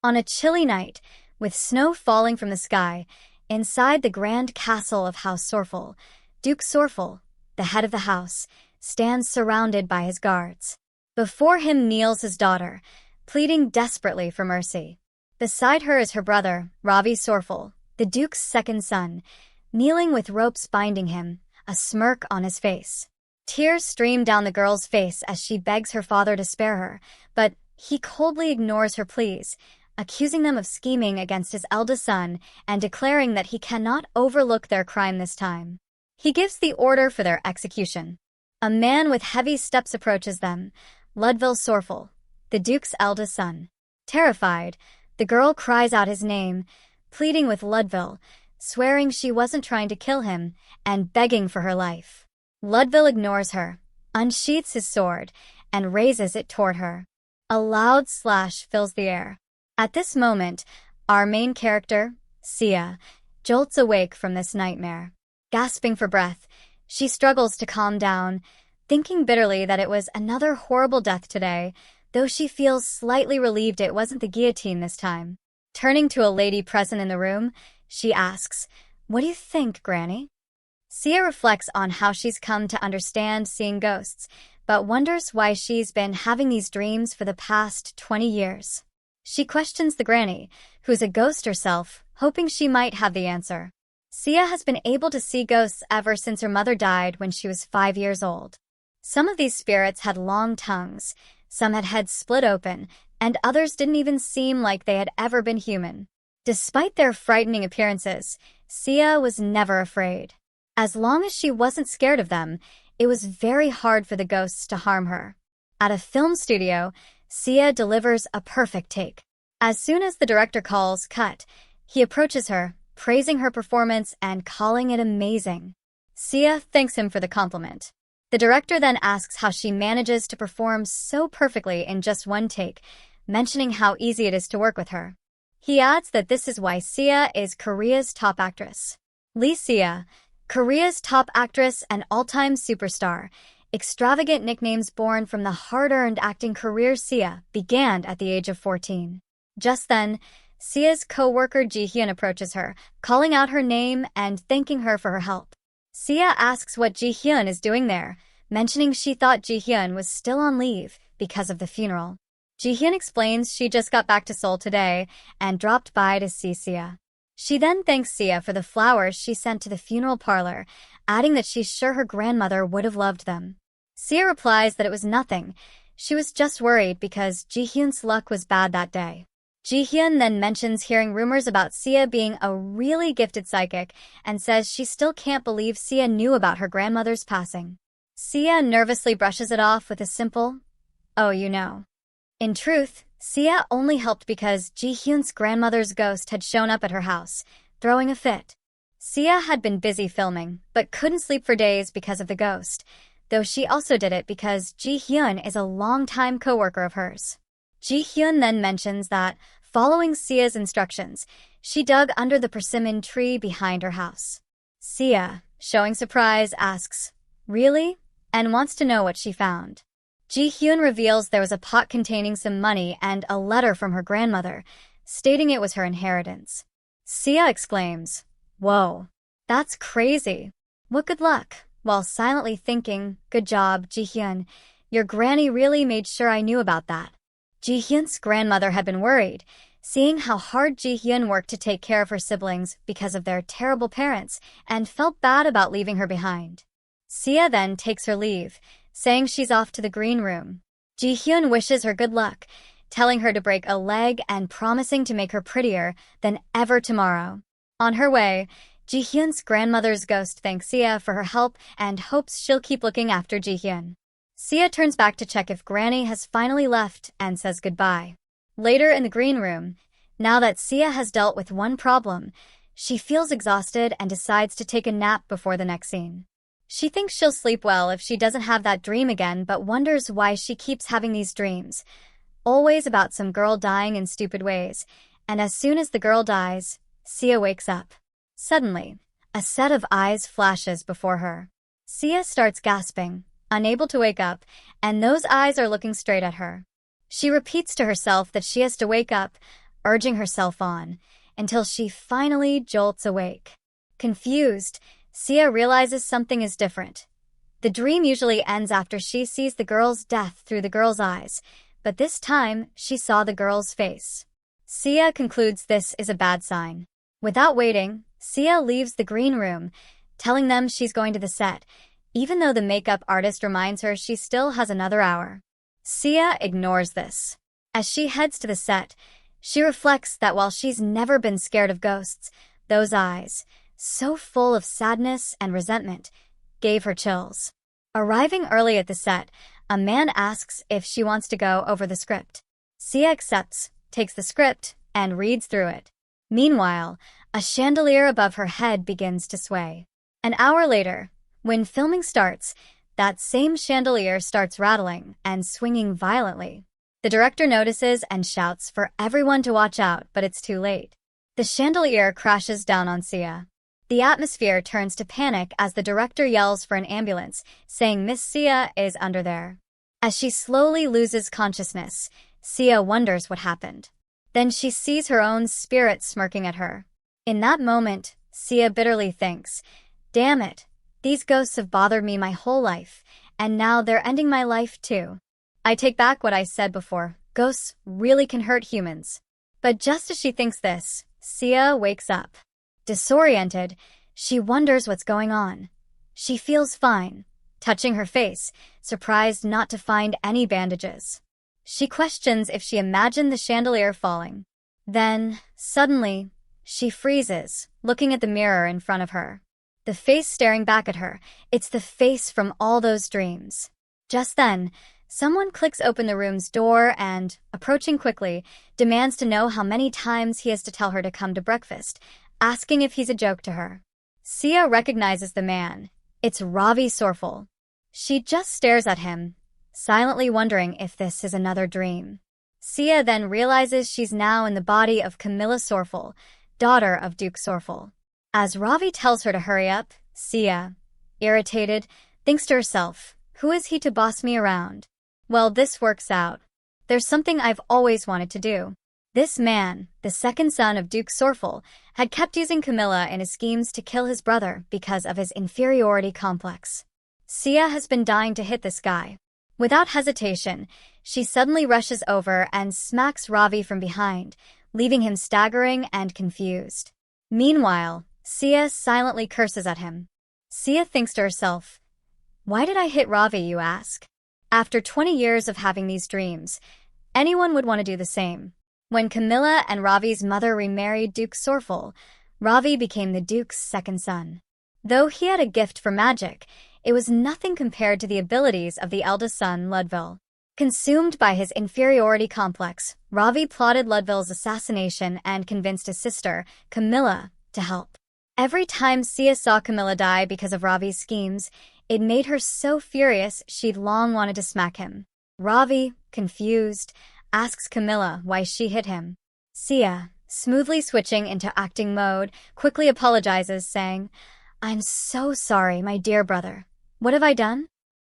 On a chilly night, with snow falling from the sky, inside the grand castle of House Sorphel, Duke Sorphel, the head of the house, stands surrounded by his guards. Before him kneels his daughter, pleading desperately for mercy. Beside her is her brother, Ravi Sorphel, the Duke's second son, kneeling with ropes binding him, a smirk on his face. Tears stream down the girl's face as she begs her father to spare her, but he coldly ignores her pleas, accusing them of scheming against his eldest son and declaring that he cannot overlook their crime this time. He gives the order for their execution. A man with heavy steps approaches them, Ludville Sorphel, the Duke's eldest son. Terrified, the girl cries out his name, pleading with Ludville, swearing she wasn't trying to kill him, and begging for her life. Ludville ignores her, unsheaths his sword, and raises it toward her. A loud slash fills the air. At this moment, our main character, Sia, jolts awake from this nightmare. Gasping for breath, she struggles to calm down, thinking bitterly that it was another horrible death today, though she feels slightly relieved it wasn't the guillotine this time. Turning to a lady present in the room, she asks, "What do you think, Granny?" Sia reflects on how she's come to understand seeing ghosts, but wonders why she's been having these dreams for the past 20 years. She questions the granny, who's a ghost herself, hoping she might have the answer. Sia has been able to see ghosts ever since her mother died when she was 5 years old. Some of these spirits had long tongues, some had heads split open, and others didn't even seem like they had ever been human. Despite their frightening appearances, Sia was never afraid. As long as she wasn't scared of them, it was very hard for the ghosts to harm her. At a film studio, Sia delivers a perfect take. As soon as the director calls cut, he approaches her, praising her performance and calling it amazing. Sia thanks him for the compliment. The director then asks how she manages to perform so perfectly in just one take, mentioning how easy it is to work with her. He adds that this is why Sia is Korea's top actress. Lee Sia, Korea's top actress and all-time superstar, extravagant nicknames born from the hard-earned acting career Sia began at the age of 14. Just then, Sia's co-worker Ji-hyun approaches her, calling out her name and thanking her for her help. Sia asks what Ji-hyun is doing there, mentioning she thought Ji-hyun was still on leave because of the funeral. Ji-hyun explains she just got back to Seoul today and dropped by to see Sia. She then thanks Sia for the flowers she sent to the funeral parlor, adding that she's sure her grandmother would have loved them. Sia replies that it was nothing. She was just worried because Ji-hyun's luck was bad that day. Ji-hyun then mentions hearing rumors about Sia being a really gifted psychic and says she still can't believe Sia knew about her grandmother's passing. Sia nervously brushes it off with a simple, "Oh, you know." In truth, Sia only helped because Ji-hyun's grandmother's ghost had shown up at her house, throwing a fit. Sia had been busy filming, but couldn't sleep for days because of the ghost, though she also did it because Ji-hyun is a longtime co-worker of hers. Ji-hyun then mentions that, following Sia's instructions, she dug under the persimmon tree behind her house. Sia, showing surprise, asks, "Really?" and wants to know what she found. Ji-hyun reveals there was a pot containing some money and a letter from her grandmother, stating it was her inheritance. Sia exclaims, "Whoa, that's crazy. What good luck," while silently thinking, "Good job, Ji-hyun. Your granny really made sure I knew about that." Ji-hyun's grandmother had been worried, seeing how hard Ji-hyun worked to take care of her siblings because of their terrible parents, and felt bad about leaving her behind. Sia then takes her leave, saying she's off to the green room. Ji-hyun wishes her good luck, telling her to break a leg and promising to make her prettier than ever tomorrow. On her way, Ji-hyun's grandmother's ghost thanks Sia for her help and hopes she'll keep looking after Ji-hyun. Sia turns back to check if Granny has finally left and says goodbye. Later in the green room, now that Sia has dealt with one problem, she feels exhausted and decides to take a nap before the next scene. She thinks she'll sleep well if she doesn't have that dream again, but wonders why she keeps having these dreams. Always about some girl dying in stupid ways, and as soon as the girl dies, Sia wakes up. Suddenly, a set of eyes flashes before her. Sia starts gasping, unable to wake up, and those eyes are looking straight at her. She repeats to herself that she has to wake up, urging herself on, until she finally jolts awake. Confused, Sia realizes something is different. The dream usually ends after she sees the girl's death through the girl's eyes, but this time she saw the girl's face. Sia concludes this is a bad sign. Without waiting, Sia leaves the green room, telling them she's going to the set, even though the makeup artist reminds her she still has another hour. Sia ignores this. As she heads to the set, she reflects that while she's never been scared of ghosts, those eyes, so full of sadness and resentment, gave her chills. Arriving early at the set, a man asks if she wants to go over the script. Sia accepts, takes the script, and reads through it. Meanwhile, a chandelier above her head begins to sway. An hour later, when filming starts, that same chandelier starts rattling and swinging violently. The director notices and shouts for everyone to watch out, but it's too late. The chandelier crashes down on Sia. The atmosphere turns to panic as the director yells for an ambulance, saying Miss Sia is under there. As she slowly loses consciousness, Sia wonders what happened. Then she sees her own spirit smirking at her. In that moment, Sia bitterly thinks, "Damn it, these ghosts have bothered me my whole life, and now they're ending my life too. I take back what I said before, ghosts really can hurt humans." But just as she thinks this, Sia wakes up. Disoriented, she wonders what's going on. She feels fine, touching her face, surprised not to find any bandages. She questions if she imagined the chandelier falling. Then, suddenly, she freezes, looking at the mirror in front of her. The face staring back at her, it's the face from all those dreams. Just then, someone clicks open the room's door and, approaching quickly, demands to know how many times he has to tell her to come to breakfast, asking if he's a joke to her. Sia recognizes the man. It's Ravi Sorphel. She just stares at him, silently wondering if this is another dream. Sia then realizes she's now in the body of Camilla Sorphel, daughter of Duke Sorphel. As Ravi tells her to hurry up, Sia, irritated, thinks to herself, who is he to boss me around? Well, this works out. There's something I've always wanted to do. This man, the second son of Duke Sorphel, had kept using Camilla in his schemes to kill his brother because of his inferiority complex. Sia has been dying to hit this guy. Without hesitation, she suddenly rushes over and smacks Ravi from behind, leaving him staggering and confused. Meanwhile, Sia silently curses at him. Sia thinks to herself, why did I hit Ravi, you ask? After 20 years of having these dreams, anyone would want to do the same. When Camilla and Ravi's mother remarried Duke Sorphel, Ravi became the Duke's second son. Though he had a gift for magic, it was nothing compared to the abilities of the eldest son, Ludville. Consumed by his inferiority complex, Ravi plotted Ludville's assassination and convinced his sister, Camilla, to help. Every time Sia saw Camilla die because of Ravi's schemes, it made her so furious she'd long wanted to smack him. Ravi, confused, asks Camilla why she hit him. Sia, smoothly switching into acting mode, quickly apologizes, saying, I'm so sorry, my dear brother. What have I done?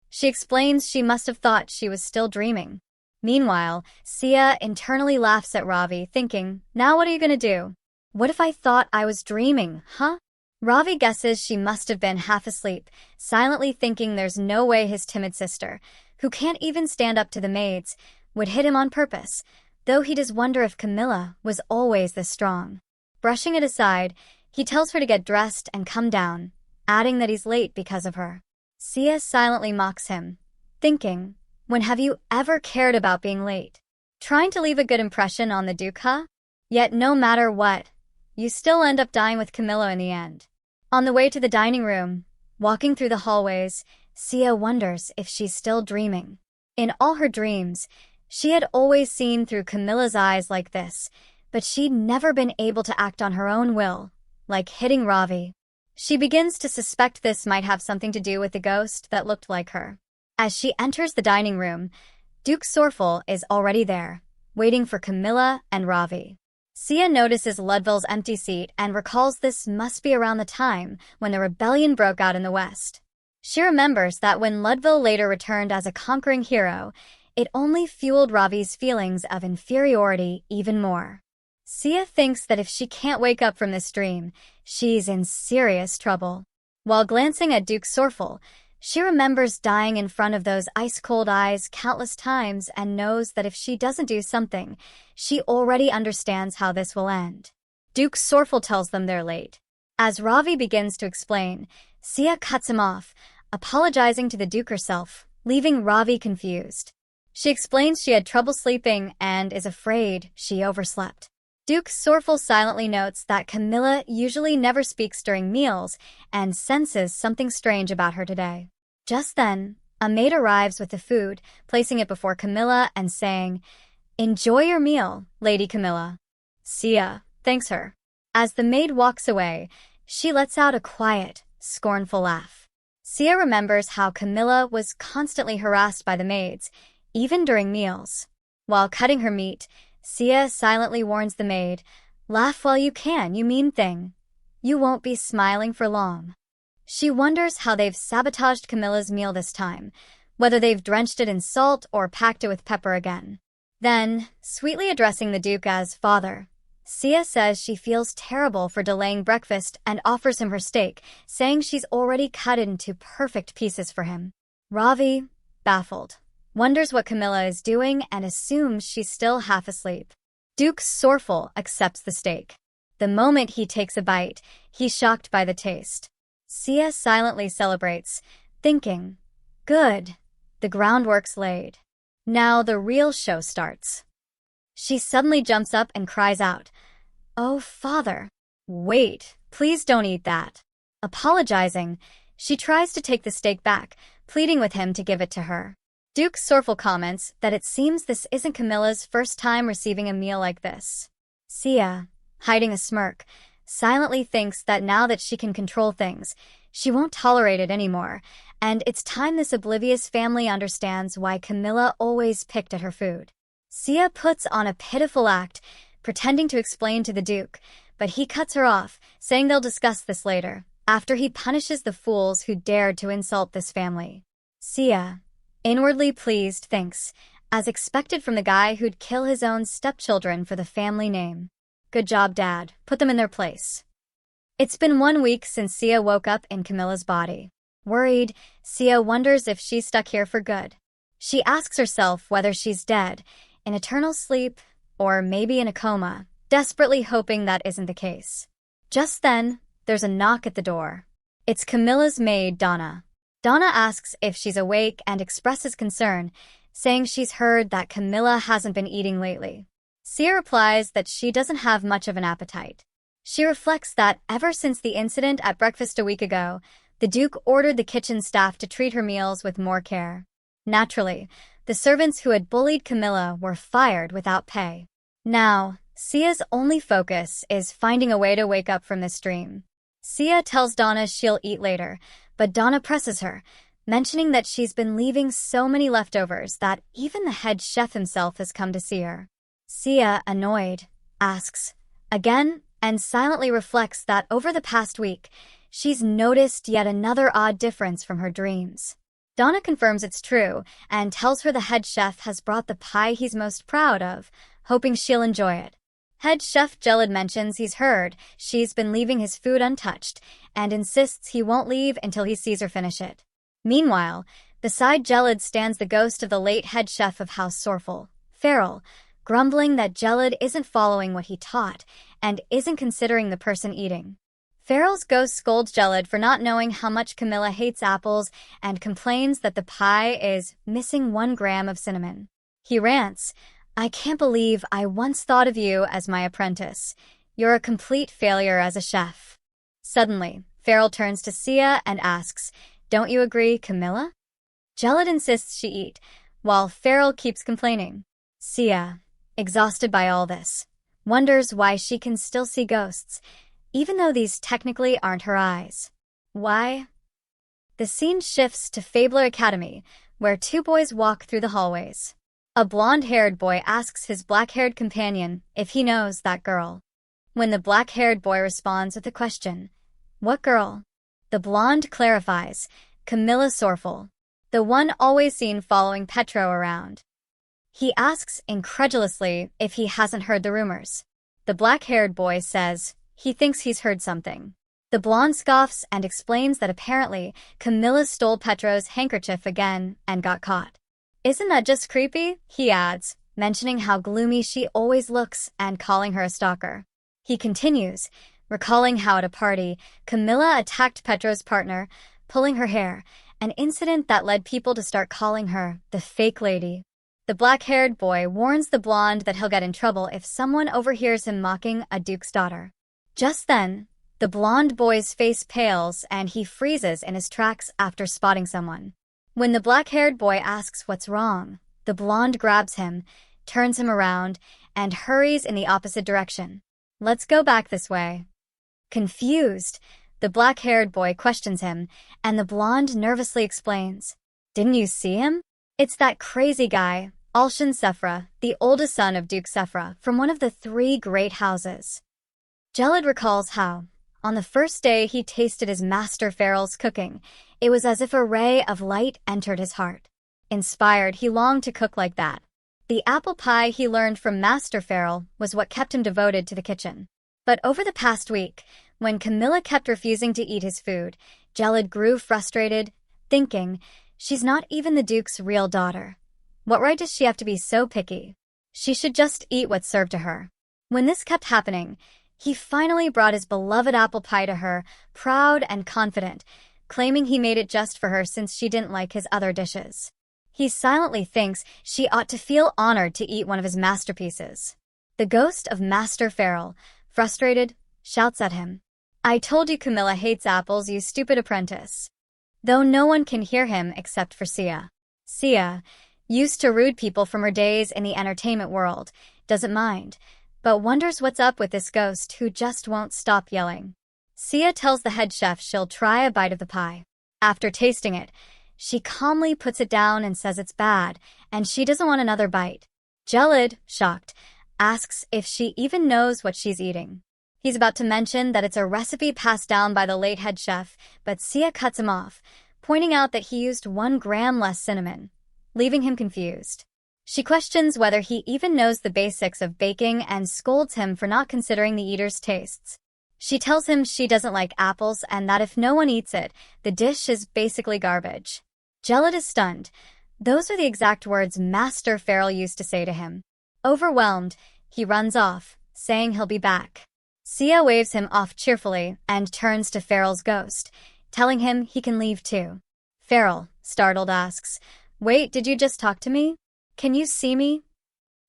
She explains she must have thought she was still dreaming. Meanwhile, Sia internally laughs at Ravi, thinking, now what are you gonna do? What if I thought I was dreaming, huh? Ravi guesses she must have been half asleep, silently thinking there's no way his timid sister, who can't even stand up to the maids, would hit him on purpose, though he does wonder if Camilla was always this strong. Brushing it aside, he tells her to get dressed and come down, adding that he's late because of her. Sia silently mocks him, thinking, when have you ever cared about being late? Trying to leave a good impression on the Duke, huh? Yet no matter what, you still end up dying with Camilla in the end. On the way to the dining room, walking through the hallways, Sia wonders if she's still dreaming. In all her dreams, she had always seen through Camilla's eyes like this, but she'd never been able to act on her own will, like hitting Ravi. She begins to suspect this might have something to do with the ghost that looked like her. As she enters the dining room, Duke Sorphel is already there, waiting for Camilla and Ravi. Sia notices Ludville's empty seat and recalls this must be around the time when the rebellion broke out in the West. She remembers that when Ludville later returned as a conquering hero, it only fueled Ravi's feelings of inferiority even more. Sia thinks that if she can't wake up from this dream, she's in serious trouble. While glancing at Duke Sorphel, she remembers dying in front of those ice-cold eyes countless times and knows that if she doesn't do something, she already understands how this will end. Duke Sorphel tells them they're late. As Ravi begins to explain, Sia cuts him off, apologizing to the Duke herself, leaving Ravi confused. She explains she had trouble sleeping and is afraid she overslept. Duke Sorphel silently notes that Camilla usually never speaks during meals and senses something strange about her today. Just then, a maid arrives with the food, placing it before Camilla and saying, "Enjoy your meal, Lady Camilla." Sia thanks her. As the maid walks away, she lets out a quiet, scornful laugh. Sia remembers how Camilla was constantly harassed by the maids, even during meals. While cutting her meat, Sia silently warns the maid, "Laugh while you can, you mean thing. You won't be smiling for long." She wonders how they've sabotaged Camilla's meal this time, whether they've drenched it in salt or packed it with pepper again. Then, sweetly addressing the Duke as father, Sia says she feels terrible for delaying breakfast and offers him her steak, saying she's already cut it into perfect pieces for him. Ravi, baffled, wonders what Camilla is doing and assumes she's still half asleep. Duke Sorphel accepts the steak. The moment he takes a bite, he's shocked by the taste. Sia silently celebrates, thinking, "Good, the groundwork's laid. Now the real show starts." She suddenly jumps up and cries out, "Oh, father, wait, please don't eat that." Apologizing, she tries to take the steak back, pleading with him to give it to her. Duke Sorphel comments that it seems this isn't Camilla's first time receiving a meal like this. Sia, hiding a smirk, silently thinks that now that she can control things, she won't tolerate it anymore, and it's time this oblivious family understands why Camilla always picked at her food. Sia puts on a pitiful act, pretending to explain to the Duke, but he cuts her off, saying they'll discuss this later, after he punishes the fools who dared to insult this family. Sia, inwardly pleased, thinks, as expected from the guy who'd kill his own stepchildren for the family name. "Good job, Dad. Put them in their place." It's been 1 week since Sia woke up in Camilla's body. Worried, Sia wonders if she's stuck here for good. She asks herself whether she's dead, in eternal sleep, or maybe in a coma, desperately hoping that isn't the case. Just then, there's a knock at the door. It's Camilla's maid, Donna. Donna asks if she's awake and expresses concern, saying she's heard that Camilla hasn't been eating lately. Sia replies that she doesn't have much of an appetite. She reflects that ever since the incident at breakfast a week ago, the Duke ordered the kitchen staff to treat her meals with more care. Naturally, the servants who had bullied Camilla were fired without pay. Now, Sia's only focus is finding a way to wake up from this dream. Sia tells Donna she'll eat later, but Donna presses her, mentioning that she's been leaving so many leftovers that even the head chef himself has come to see her. Sia, annoyed, asks again and silently reflects that over the past week, she's noticed yet another odd difference from her dreams. Donna confirms it's true and tells her the head chef has brought the pie he's most proud of, hoping she'll enjoy it. Head chef Gelid mentions he's heard she's been leaving his food untouched and insists he won't leave until he sees her finish it. Meanwhile, beside Gelid stands the ghost of the late head chef of House Sorphel, Farrell, grumbling that Gelid isn't following what he taught and isn't considering the person eating. Farrell's ghost scolds Gelid for not knowing how much Camilla hates apples and complains that the pie is missing 1 gram of cinnamon. He rants, "I can't believe I once thought of you as my apprentice. You're a complete failure as a chef." Suddenly, Farrell turns to Sia and asks, "Don't you agree, Camilla?" Gelid insists she eat, while Farrell keeps complaining. Sia, exhausted by all this, wonders why she can still see ghosts, even though these technically aren't her eyes. Why? The scene shifts to Fabler Academy, where 2 boys walk through the hallways. A blonde-haired boy asks his black-haired companion if he knows that girl. When the black-haired boy responds with the question, "What girl?" the blonde clarifies, "Camilla Sorphel, the one always seen following Petro around." He asks incredulously if he hasn't heard the rumors. The black-haired boy says he thinks he's heard something. The blonde scoffs and explains that apparently Camilla stole Petro's handkerchief again and got caught. Isn't that just creepy? He adds, mentioning how gloomy she always looks and calling her a stalker. He continues, recalling how at a party, Camilla attacked Petro's partner, pulling her hair, an incident that led people to start calling her the fake lady. The black-haired boy warns the blonde that he'll get in trouble if someone overhears him mocking a duke's daughter. Just then, the blonde boy's face pales and he freezes in his tracks after spotting someone. When the black-haired boy asks what's wrong, the blonde grabs him, turns him around, and hurries in the opposite direction. Let's go back this way. Confused, the black-haired boy questions him, and the blonde nervously explains. Didn't you see him? It's that crazy guy, Alshan Sephra, the oldest son of Duke Sephra, from one of the 3 great houses. Gelid recalls how, on the first day he tasted his master Farrell's cooking, it was as if a ray of light entered his heart. Inspired, he longed to cook like that. The apple pie he learned from Master Farrell was what kept him devoted to the kitchen. But over the past week, when Camilla kept refusing to eat his food, Gelid grew frustrated, thinking, she's not even the Duke's real daughter. What right does she have to be so picky? She should just eat what's served to her. When this kept happening, he finally brought his beloved apple pie to her, proud and confident, claiming he made it just for her since she didn't like his other dishes. He silently thinks she ought to feel honored to eat one of his masterpieces. The ghost of Master Farrell, frustrated, shouts at him, I told you Camilla hates apples, you stupid apprentice. Though no one can hear him except for Sia. Sia, used to rude people from her days in the entertainment world, doesn't mind, but wonders what's up with this ghost who just won't stop yelling. Sia tells the head chef she'll try a bite of the pie. After tasting it, she calmly puts it down and says it's bad, and she doesn't want another bite. Gelid, shocked, asks if she even knows what she's eating. He's about to mention that it's a recipe passed down by the late head chef, but Sia cuts him off, pointing out that he used 1 gram less cinnamon, leaving him confused. She questions whether he even knows the basics of baking and scolds him for not considering the eater's tastes. She tells him she doesn't like apples and that if no one eats it, the dish is basically garbage. Gelid is stunned. Those are the exact words Master Farrell used to say to him. Overwhelmed, he runs off, saying he'll be back. Sia waves him off cheerfully and turns to Farrell's ghost, telling him he can leave too. Farrell, startled, asks, Wait, did you just talk to me? Can you see me?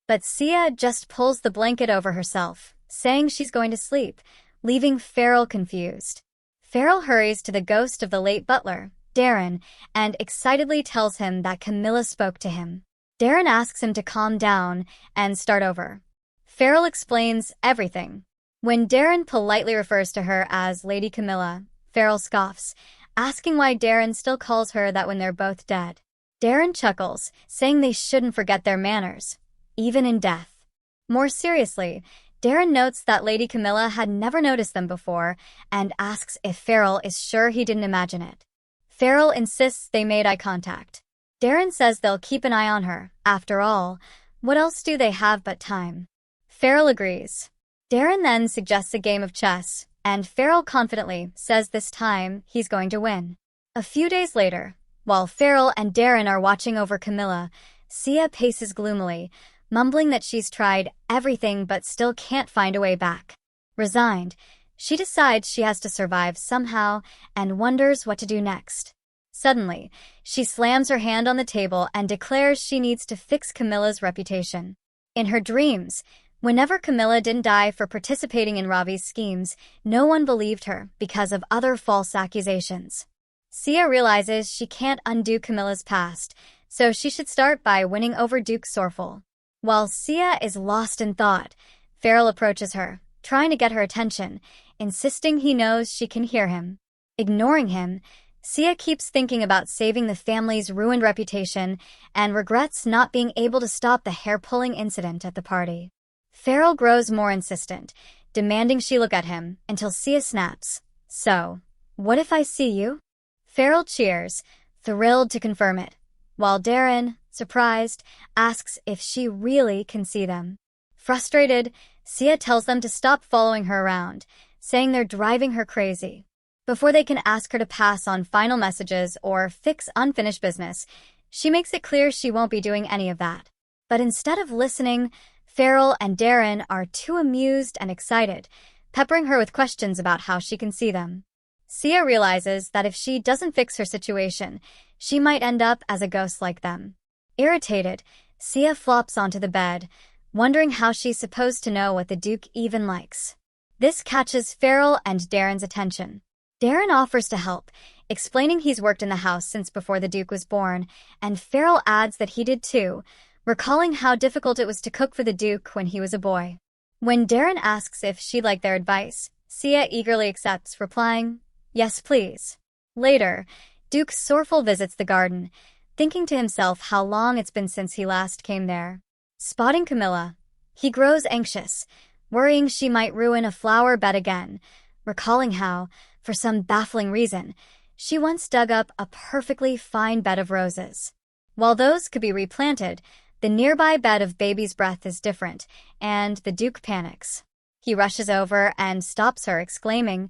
But Sia just pulls the blanket over herself, saying she's going to sleep, leaving Farrell confused. Farrell hurries to the ghost of the late butler, Darren, and excitedly tells him that Camilla spoke to him. Darren asks him to calm down and start over. Farrell explains everything. When Darren politely refers to her as Lady Camilla, Farrell scoffs, asking why Darren still calls her that when they're both dead. Darren chuckles, saying they shouldn't forget their manners, even in death. More seriously, Darren notes that Lady Camilla had never noticed them before and asks if Farrell is sure he didn't imagine it. Farrell insists they made eye contact. Darren says they'll keep an eye on her. After all, what else do they have but time? Farrell agrees. Darren then suggests a game of chess, and Farrell confidently says this time he's going to win. A few days later, while Farrell and Darren are watching over Camilla, Sia paces gloomily, mumbling that she's tried everything but still can't find a way back. Resigned, she decides she has to survive somehow and wonders what to do next. Suddenly, she slams her hand on the table and declares she needs to fix Camilla's reputation. In her dreams, whenever Camilla didn't die for participating in Ravi's schemes, no one believed her because of other false accusations. Sia realizes she can't undo Camilla's past, so she should start by winning over Duke Sorphel. While Sia is lost in thought, Farrell approaches her, trying to get her attention, insisting he knows she can hear him. Ignoring him, Sia keeps thinking about saving the family's ruined reputation and regrets not being able to stop the hair-pulling incident at the party. Farrell grows more insistent, demanding she look at him until Sia snaps. So, what if I see you? Farrell cheers, thrilled to confirm it, while Darren, surprised, asks if she really can see them. Frustrated, Sia tells them to stop following her around, saying they're driving her crazy. Before they can ask her to pass on final messages or fix unfinished business, she makes it clear she won't be doing any of that. But instead of listening, Farrell and Darren are too amused and excited, peppering her with questions about how she can see them. Sia realizes that if she doesn't fix her situation, she might end up as a ghost like them. Irritated, Sia flops onto the bed, wondering how she's supposed to know what the Duke even likes. This catches Farrell and Darren's attention. Darren offers to help, explaining he's worked in the house since before the Duke was born, and Farrell adds that he did too, recalling how difficult it was to cook for the Duke when he was a boy. When Darren asks if she'd like their advice, Sia eagerly accepts, replying, "Yes, please." Later, Duke Sorphel visits the garden, thinking to himself how long it's been since he last came there. Spotting Camilla, he grows anxious, worrying she might ruin a flower bed again, recalling how, for some baffling reason, she once dug up a perfectly fine bed of roses. While those could be replanted, the nearby bed of baby's breath is different, and the Duke panics. He rushes over and stops her, exclaiming,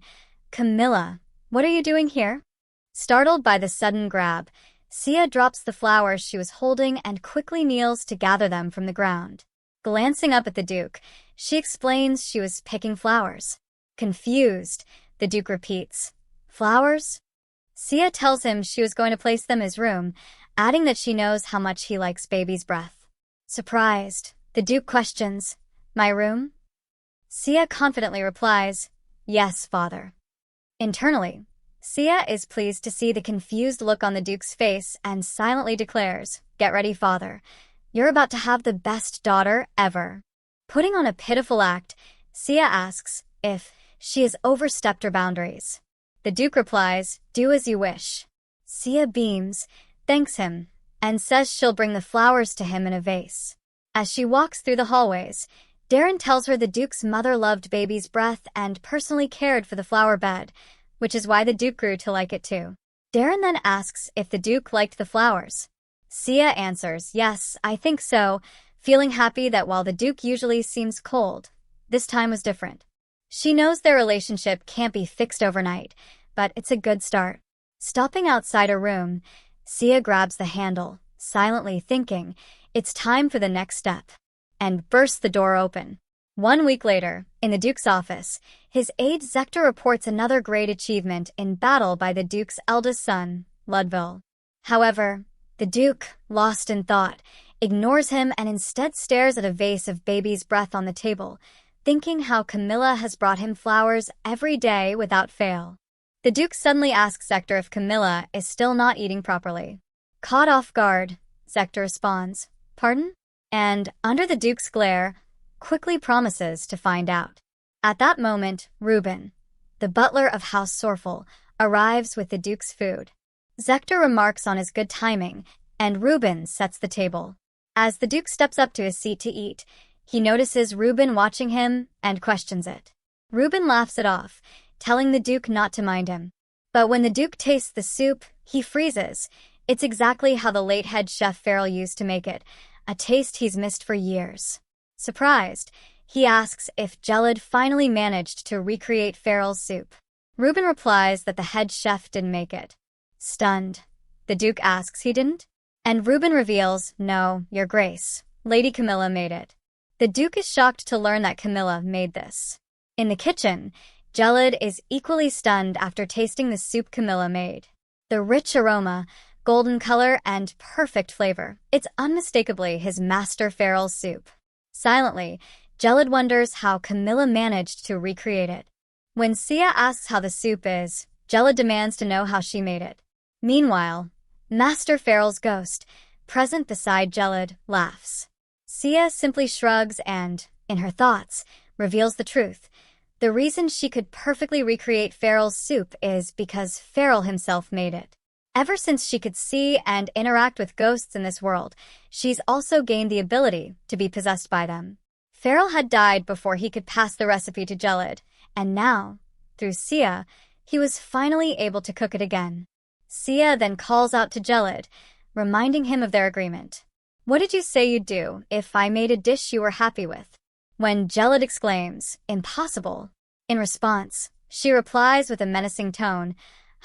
"Camilla, what are you doing here?" Startled by the sudden grab, Sia drops the flowers she was holding and quickly kneels to gather them from the ground. Glancing up at the Duke, she explains she was picking flowers. Confused, the Duke repeats, "Flowers?" Sia tells him she was going to place them in his room, adding that she knows how much he likes baby's breath. Surprised, the Duke questions, "My room?" Sia confidently replies, "Yes, father." Internally, Sia is pleased to see the confused look on the Duke's face and silently declares, "Get ready, father. You're about to have the best daughter ever." Putting on a pitiful act, Sia asks if she has overstepped her boundaries. The Duke replies, "Do as you wish." Sia beams, thanks him, and says she'll bring the flowers to him in a vase. As she walks through the hallways, Darren tells her the Duke's mother loved baby's breath and personally cared for the flower bed, which is why the Duke grew to like it too. Darren then asks if the Duke liked the flowers. Sia answers, "Yes, I think so," feeling happy that while the Duke usually seems cold, this time was different. She knows their relationship can't be fixed overnight, but it's a good start. Stopping outside her room, Sia grabs the handle, silently thinking, it's time for the next step, and bursts the door open. 1 week later, in the Duke's office, his aide Zector reports another great achievement in battle by the Duke's eldest son, Ludville. However, the Duke, lost in thought, ignores him and instead stares at a vase of baby's breath on the table, thinking how Camilla has brought him flowers every day without fail. The Duke suddenly asks Zector if Camilla is still not eating properly. Caught off guard, Zector responds, "Pardon?" And, under the Duke's glare, quickly promises to find out. At that moment, Reuben, the butler of House Sorphel, arrives with the Duke's food. Zector remarks on his good timing, and Reuben sets the table. As the Duke steps up to his seat to eat, he notices Reuben watching him and questions it. Reuben laughs it off, telling the Duke not to mind him. But when the Duke tastes the soup, he freezes. It's exactly how the late head chef Farrell used to make it, a taste he's missed for years. Surprised, he asks if Gelid finally managed to recreate Farrell's soup. Reuben replies that the head chef didn't make it. Stunned, the Duke asks he didn't? And Reuben reveals, "No, Your Grace, Lady Camilla made it." The Duke is shocked to learn that Camilla made this. In the kitchen, Gelid is equally stunned after tasting the soup Camilla made. The rich aroma, golden color, and perfect flavor, it's unmistakably his master Farrell's soup. Silently, Gelid wonders how Camilla managed to recreate it. When Sia asks how the soup is, Gelid demands to know how she made it. Meanwhile, Master Farrell's ghost, present beside Gelid, laughs. Sia simply shrugs and, in her thoughts, reveals the truth. The reason she could perfectly recreate Farrell's soup is because Farrell himself made it. Ever since she could see and interact with ghosts in this world, she's also gained the ability to be possessed by them. Farrell had died before he could pass the recipe to Gelid, and now, through Sia, he was finally able to cook it again. Sia then calls out to Gelid, reminding him of their agreement. "What did you say you'd do if I made a dish you were happy with?" When Gelid exclaims, "Impossible!" In response, she replies with a menacing tone,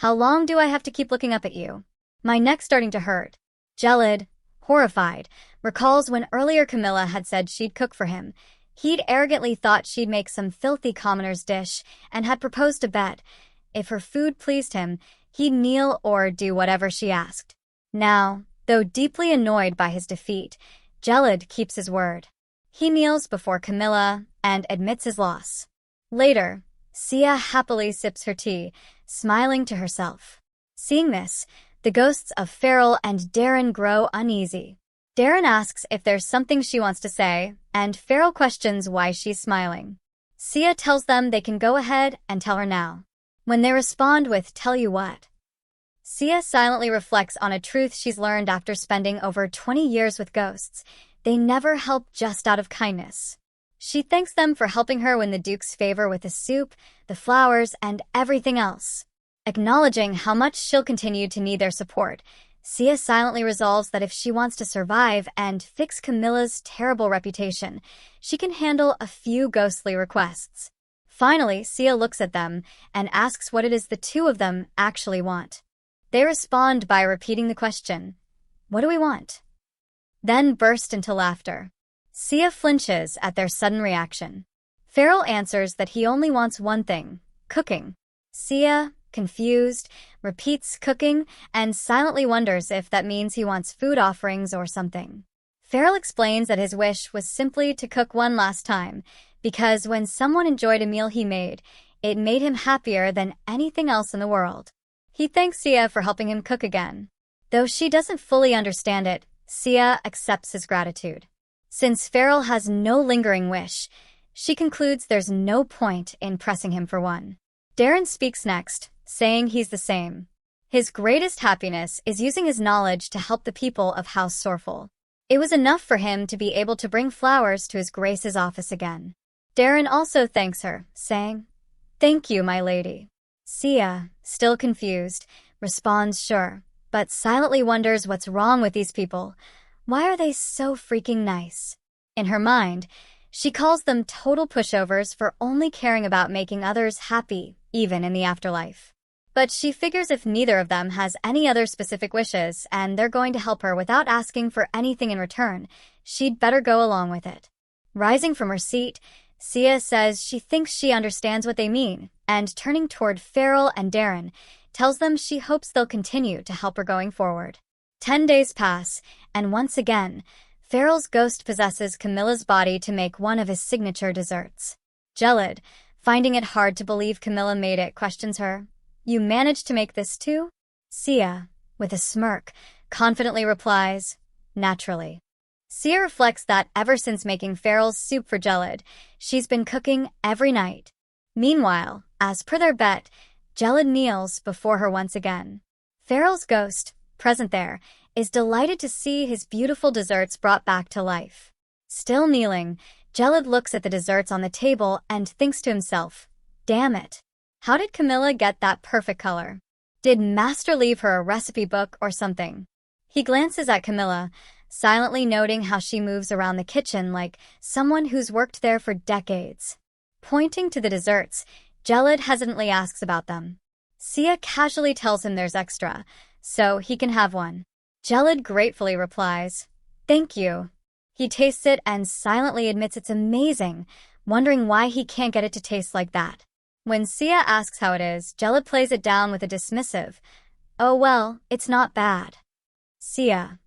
"How long do I have to keep looking up at you? My neck's starting to hurt." Gelid, horrified, recalls when earlier Camilla had said she'd cook for him. He'd arrogantly thought she'd make some filthy commoner's dish and had proposed to bet, if her food pleased him, he'd kneel or do whatever she asked. Now, though deeply annoyed by his defeat, Gelid keeps his word. He kneels before Camilla and admits his loss. Later, Sia happily sips her tea, smiling to herself. Seeing this, the ghosts of Farrell and Darren grow uneasy. Darren asks if there's something she wants to say, and Farrell questions why she's smiling. Sia tells them they can go ahead and tell her now. When they respond with, "Tell you what?" Sia silently reflects on a truth she's learned after spending over 20 years with ghosts. They never help just out of kindness. She thanks them for helping her win the Duke's favor with the soup, the flowers, and everything else. Acknowledging how much she'll continue to need their support, Sia silently resolves that if she wants to survive and fix Camilla's terrible reputation, she can handle a few ghostly requests. Finally, Sia looks at them and asks what it is the two of them actually want. They respond by repeating the question, "What do we want?" Then burst into laughter. Sia flinches at their sudden reaction. Farrell answers that he only wants one thing, cooking. Sia, confused, repeats cooking and silently wonders if that means he wants food offerings or something. Farrell explains that his wish was simply to cook one last time, because when someone enjoyed a meal he made, it made him happier than anything else in the world. He thanks Sia for helping him cook again. Though she doesn't fully understand it, Sia accepts his gratitude. Since Farrell has no lingering wish, she concludes there's no point in pressing him for one. Darren speaks next, saying he's the same. His greatest happiness is using his knowledge to help the people of House Sorphel. It was enough for him to be able to bring flowers to his Grace's office again. Darren also thanks her, saying, "Thank you, my lady." Sia, still confused, responds sure, but silently wonders what's wrong with these people. Why are they so freaking nice? In her mind, she calls them total pushovers for only caring about making others happy, even in the afterlife. But she figures if neither of them has any other specific wishes and they're going to help her without asking for anything in return, she'd better go along with it. Rising from her seat, Sia says she thinks she understands what they mean, and turning toward Farrell and Darren, tells them she hopes they'll continue to help her going forward. 10 days pass, and once again, Farrell's ghost possesses Camilla's body to make one of his signature desserts. Gelid, finding it hard to believe Camilla made it, questions her, "You managed to make this too?" Sia, with a smirk, confidently replies, "Naturally." Sia reflects that ever since making Farrell's soup for Gelid, she's been cooking every night. Meanwhile, as per their bet, Gelid kneels before her once again. Farrell's ghost, present there, is delighted to see his beautiful desserts brought back to life. Still kneeling, Gelid looks at the desserts on the table and thinks to himself, "Damn it. How did Camilla get that perfect color? Did Master leave her a recipe book or something?" He glances at Camilla, silently noting how she moves around the kitchen like someone who's worked there for decades. Pointing to the desserts, Gelid hesitantly asks about them. Sia casually tells him there's extra, so he can have one. Gelid gratefully replies, "Thank you." He tastes it and silently admits it's amazing, wondering why he can't get it to taste like that. When Sia asks how it is, Gelid plays it down with a dismissive, "Oh well, it's not bad." Sia,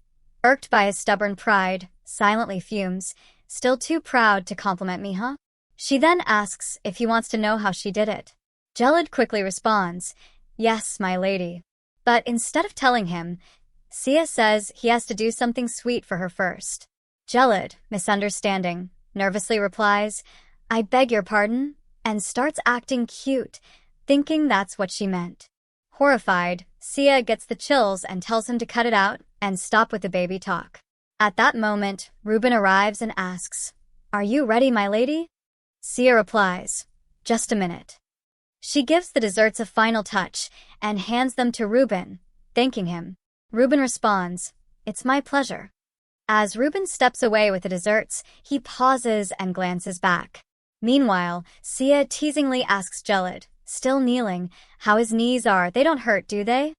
irked by his stubborn pride, silently fumes, "Still too proud to compliment me, huh?" She then asks if he wants to know how she did it. Gelid quickly responds, "Yes, my lady." But instead of telling him, Sia says he has to do something sweet for her first. Gelid, misunderstanding, nervously replies, "I beg your pardon," and starts acting cute, thinking that's what she meant. Horrified, Sia gets the chills and tells him to cut it out and stop with the baby talk. At that moment, Reuben arrives and asks, "Are you ready, my lady?" Sia replies, "Just a minute." She gives the desserts a final touch and hands them to Reuben, thanking him. Reuben responds, "It's my pleasure." As Ruben steps away with the desserts, he pauses and glances back. Meanwhile, Sia teasingly asks Gelid, still kneeling, how his knees are. They don't hurt, do they?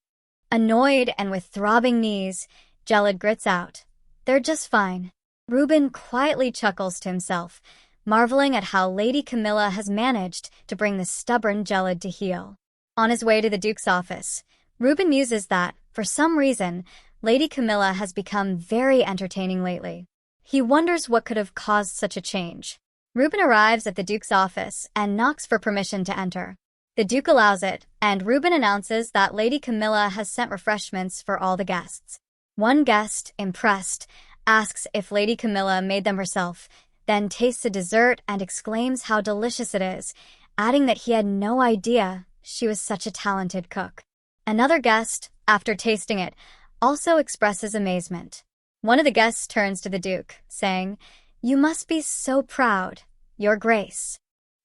Annoyed and with throbbing knees, Gelid grits out, they're just fine. Ruben quietly chuckles to himself, marveling at how Lady Camilla has managed to bring the stubborn Gelid to heel. On his way to the Duke's office, Ruben muses that, for some reason, Lady Camilla has become very entertaining lately. He wonders what could have caused such a change. Ruben arrives at the Duke's office and knocks for permission to enter. The Duke allows it, and Ruben announces that Lady Camilla has sent refreshments for all the guests. One guest, impressed, asks if Lady Camilla made them herself, then tastes a dessert and exclaims how delicious it is, adding that he had no idea she was such a talented cook. Another guest, after tasting it, also expresses amazement. One of the guests turns to the Duke, saying, "You must be so proud, Your Grace."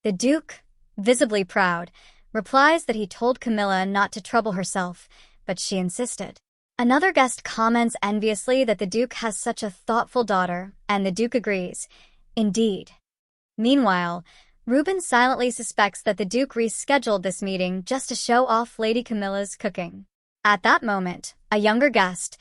The Duke, visibly proud, replies that he told Camilla not to trouble herself, but she insisted. Another guest comments enviously that the Duke has such a thoughtful daughter, and the Duke agrees, indeed. Meanwhile, Ruben silently suspects that the Duke rescheduled this meeting just to show off Lady Camilla's cooking. At that moment, a younger guest,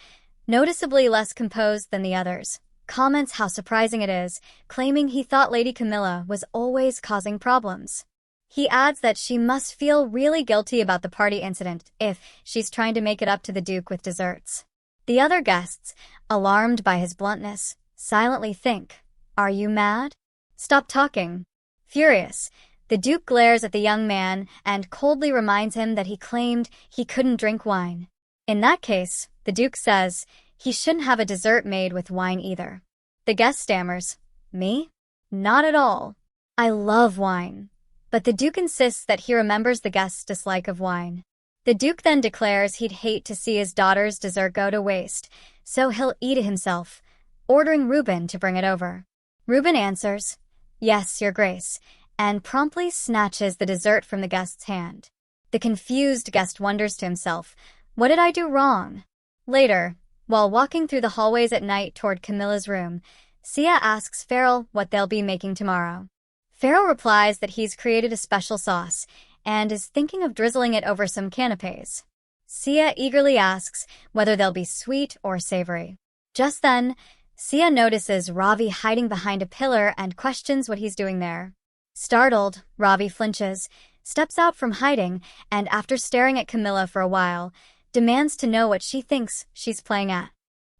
noticeably less composed than the others, comments how surprising it is, claiming he thought Lady Camilla was always causing problems. He adds that she must feel really guilty about the party incident if she's trying to make it up to the Duke with desserts. The other guests, alarmed by his bluntness, silently think, "Are you mad? Stop talking." Furious, the Duke glares at the young man and coldly reminds him that he claimed he couldn't drink wine. In that case, the Duke says he shouldn't have a dessert made with wine either. The guest stammers, "Me? Not at all. I love wine." But the Duke insists that he remembers the guest's dislike of wine. The Duke then declares he'd hate to see his daughter's dessert go to waste, so he'll eat it himself, ordering Ruben to bring it over. Ruben answers, "Yes, Your Grace," and promptly snatches the dessert from the guest's hand. The confused guest wonders to himself, "What did I do wrong?" Later, while walking through the hallways at night toward Camilla's room, Sia asks Farrell what they'll be making tomorrow. Farrell replies that he's created a special sauce and is thinking of drizzling it over some canapes. Sia eagerly asks whether they'll be sweet or savory. Just then, Sia notices Ravi hiding behind a pillar and questions what he's doing there. Startled, Ravi flinches, steps out from hiding, and after staring at Camilla for a while, demands to know what she thinks she's playing at.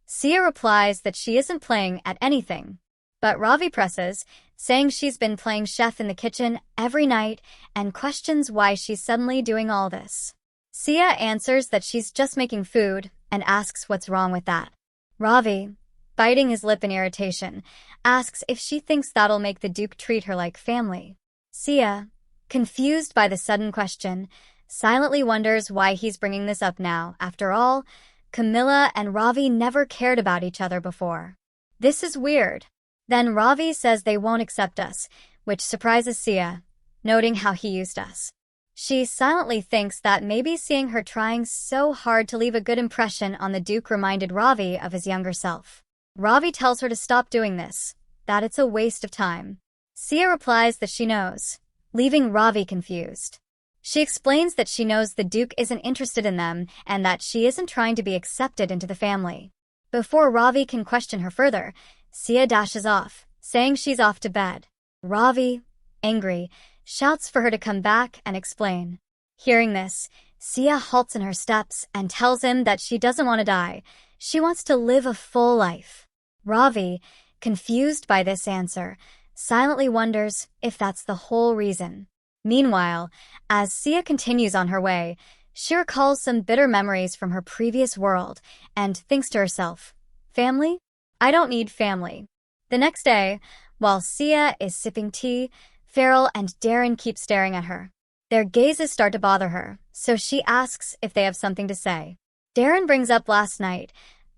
Sia replies that she isn't playing at anything, but Ravi presses, saying she's been playing chef in the kitchen every night and questions why she's suddenly doing all this. Sia answers that she's just making food and asks what's wrong with that. Ravi, biting his lip in irritation, asks if she thinks that'll make the Duke treat her like family. Sia, confused by the sudden question, silently wonders why he's bringing this up now. After all, Camilla and Ravi never cared about each other before. This is weird. Then Ravi says they won't accept us, which surprises Sia, noting how he used us. She silently thinks that maybe seeing her trying so hard to leave a good impression on the Duke reminded Ravi of his younger self. Ravi tells her to stop doing this, that it's a waste of time. Sia replies that she knows, leaving Ravi confused. She explains that she knows the Duke isn't interested in them and that she isn't trying to be accepted into the family. Before Ravi can question her further, Sia dashes off, saying she's off to bed. Ravi, angry, shouts for her to come back and explain. Hearing this, Sia halts in her steps and tells him that she doesn't want to die. She wants to live a full life. Ravi, confused by this answer, silently wonders if that's the whole reason. Meanwhile, as Sia continues on her way, she recalls some bitter memories from her previous world and thinks to herself, "Family? I don't need family." The next day, while Sia is sipping tea, Farrell and Darren keep staring at her. Their gazes start to bother her, so she asks if they have something to say. Darren brings up last night,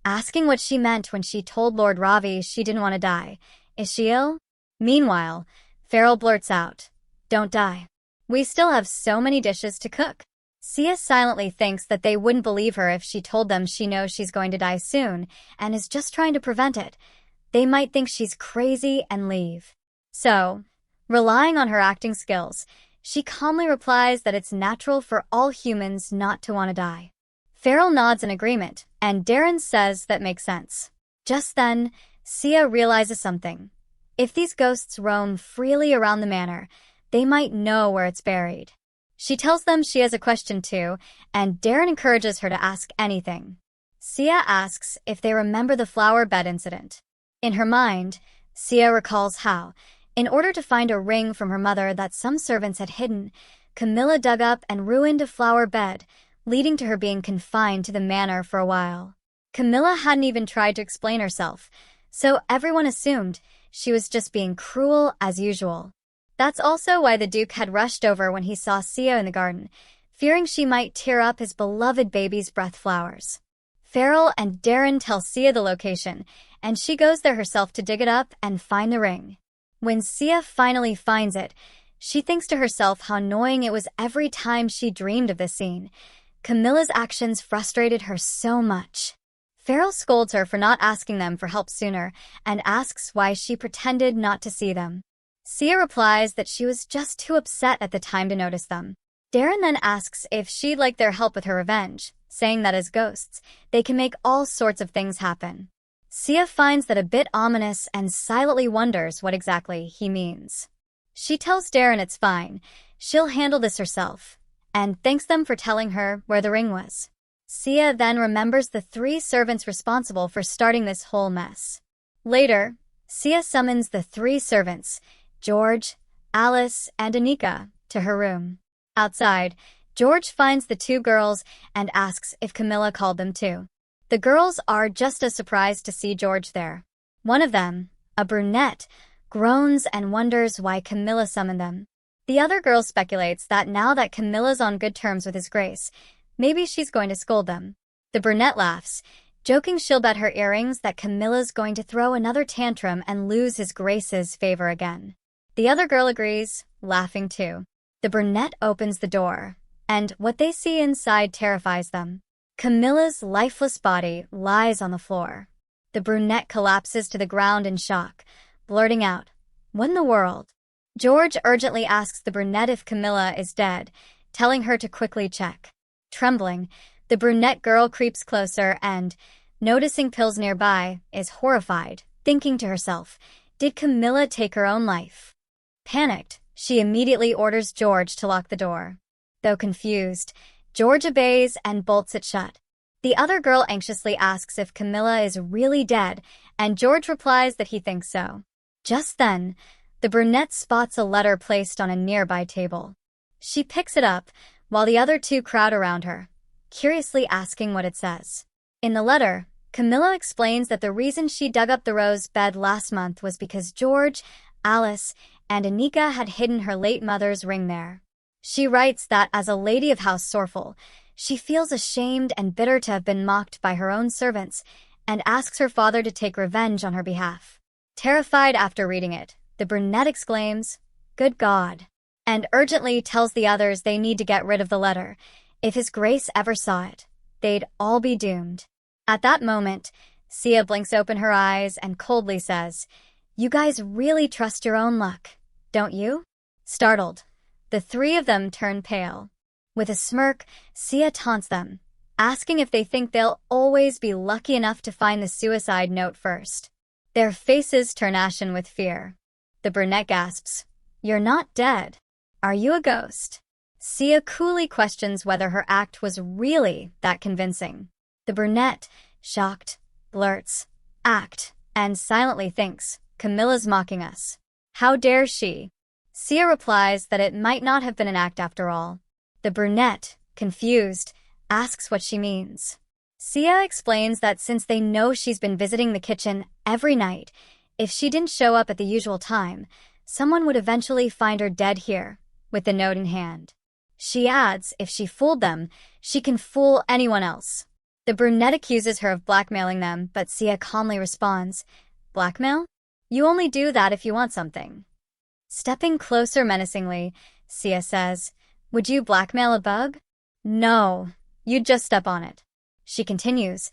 asking what she meant when she told Lord Ravi she didn't want to die. Is she ill? Meanwhile, Farrell blurts out, "Don't die. We still have so many dishes to cook." Sia silently thinks that they wouldn't believe her if she told them she knows she's going to die soon and is just trying to prevent it. They might think she's crazy and leave. So, relying on her acting skills, she calmly replies that it's natural for all humans not to want to die. Farrell nods in agreement, and Darren says that makes sense. Just then, Sia realizes something. If these ghosts roam freely around the manor, they might know where it's buried. She tells them she has a question too, and Darren encourages her to ask anything. Sia asks if they remember the flower bed incident. In her mind, Sia recalls how, in order to find a ring from her mother that some servants had hidden, Camilla dug up and ruined a flower bed, leading to her being confined to the manor for a while. Camilla hadn't even tried to explain herself, so everyone assumed she was just being cruel as usual. That's also why the Duke had rushed over when he saw Sia in the garden, fearing she might tear up his beloved baby's breath flowers. Farrell and Darren tell Sia the location, and she goes there herself to dig it up and find the ring. When Sia finally finds it, she thinks to herself how annoying it was every time she dreamed of this scene. Camilla's actions frustrated her so much. Farrell scolds her for not asking them for help sooner and asks why she pretended not to see them. Sia replies that she was just too upset at the time to notice them. Darren then asks if she'd like their help with her revenge, saying that as ghosts, they can make all sorts of things happen. Sia finds that a bit ominous and silently wonders what exactly he means. She tells Darren it's fine, she'll handle this herself, and thanks them for telling her where the ring was. Sia then remembers the 3 servants responsible for starting this whole mess. Later, Sia summons the 3 servants, George, Alice, and Anika, to her room. Outside, George finds the 2 girls and asks if Camilla called them too. The girls are just as surprised to see George there. One of them, a brunette, groans and wonders why Camilla summoned them. The other girl speculates that now that Camilla's on good terms with His Grace, maybe she's going to scold them. The brunette laughs, joking she'll bet her earrings that Camilla's going to throw another tantrum and lose His Grace's favor again. The other girl agrees, laughing too. The brunette opens the door, and what they see inside terrifies them. Camilla's lifeless body lies on the floor. The brunette collapses to the ground in shock, blurting out, "What in the world?" George urgently asks the brunette if Camilla is dead, telling her to quickly check. Trembling, the brunette girl creeps closer and, noticing pills nearby, is horrified, thinking to herself, did Camilla take her own life? Panicked, she immediately orders George to lock the door. Though confused, George obeys and bolts it shut. The other girl anxiously asks if Camilla is really dead, and George replies that he thinks so. Just then, the brunette spots a letter placed on a nearby table. She picks it up, while the other 2 crowd around her, curiously asking what it says. In the letter, Camilla explains that the reason she dug up the rose bed last month was because George, Alice, and Anika had hidden her late mother's ring there. She writes that as a lady of House Sorphel, she feels ashamed and bitter to have been mocked by her own servants, and asks her father to take revenge on her behalf. Terrified after reading it, the brunette exclaims, "Good God," and urgently tells the others they need to get rid of the letter. If His Grace ever saw it, they'd all be doomed. At that moment, Sia blinks open her eyes and coldly says, "You guys really trust your own luck, don't you?" Startled, the 3 of them turn pale. With a smirk, Sia taunts them, asking if they think they'll always be lucky enough to find the suicide note first. Their faces turn ashen with fear. The brunette gasps, "You're not dead. Are you a ghost?" Sia coolly questions whether her act was really that convincing. The brunette, shocked, blurts, "Act," and silently thinks, "Camilla's mocking us. How dare she?" Sia replies that it might not have been an act after all. The brunette, confused, asks what she means. Sia explains that since they know she's been visiting the kitchen every night, if she didn't show up at the usual time, someone would eventually find her dead here, with the note in hand. She adds if she fooled them, she can fool anyone else. The brunette accuses her of blackmailing them, but Sia calmly responds, "Blackmail? You only do that if you want something." Stepping closer menacingly, Sia says, "Would you blackmail a bug?" No, you'd just step on it. She continues,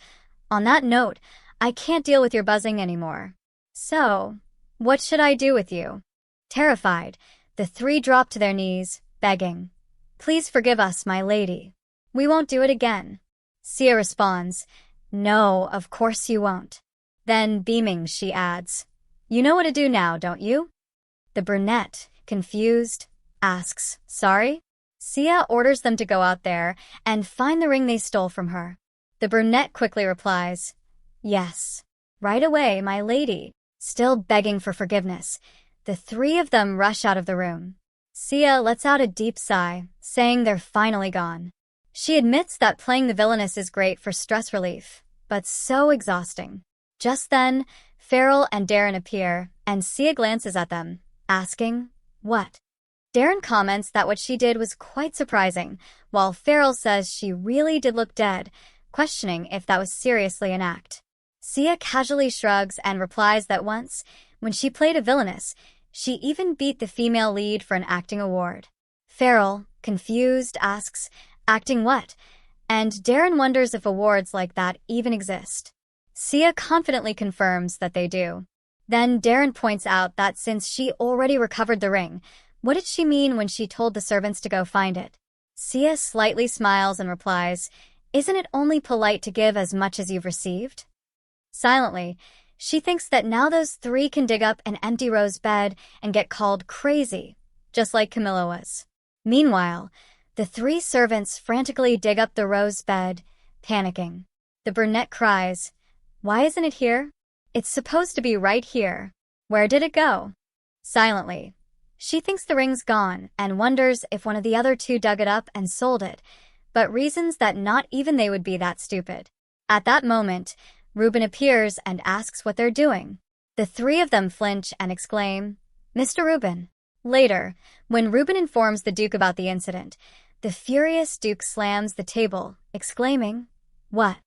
on that note, I can't deal with your buzzing anymore. So, what should I do with you? Terrified, the three drop to their knees, begging, please forgive us, my lady. We won't do it again. Sia responds, no, of course you won't. Then, beaming, she adds, you know what to do now, don't you? The brunette, confused, asks, sorry? Sia orders them to go out there and find the ring they stole from her. The brunette quickly replies, yes, right away, my lady. Still begging for forgiveness, the three of them rush out of the room. Sia lets out a deep sigh, saying they're finally gone. She admits that playing the villainess is great for stress relief, but so exhausting. Just then, Farrell and Darren appear, and Sia glances at them, asking, what? Darren comments that what she did was quite surprising, while Farrell says she really did look dead, questioning if that was seriously an act. Sia casually shrugs and replies that once, when she played a villainess, she even beat the female lead for an acting award. Farrell, confused, asks, acting what? And Darren wonders if awards like that even exist. Sia confidently confirms that they do. Then Darren points out that since she already recovered the ring, what did she mean when she told the servants to go find it? Sia slightly smiles and replies, isn't it only polite to give as much as you've received? Silently, she thinks that now those three can dig up an empty rose bed and get called crazy, just like Camilla was. Meanwhile, the three servants frantically dig up the rose bed, panicking. The brunette cries, why isn't it here? It's supposed to be right here. Where did it go? Silently, she thinks the ring's gone and wonders if one of the other two dug it up and sold it, but reasons that not even they would be that stupid. At that moment, Reuben appears and asks what they're doing. The three of them flinch and exclaim, Mr. Reuben. Later, when Reuben informs the Duke about the incident, the furious Duke slams the table, exclaiming, what?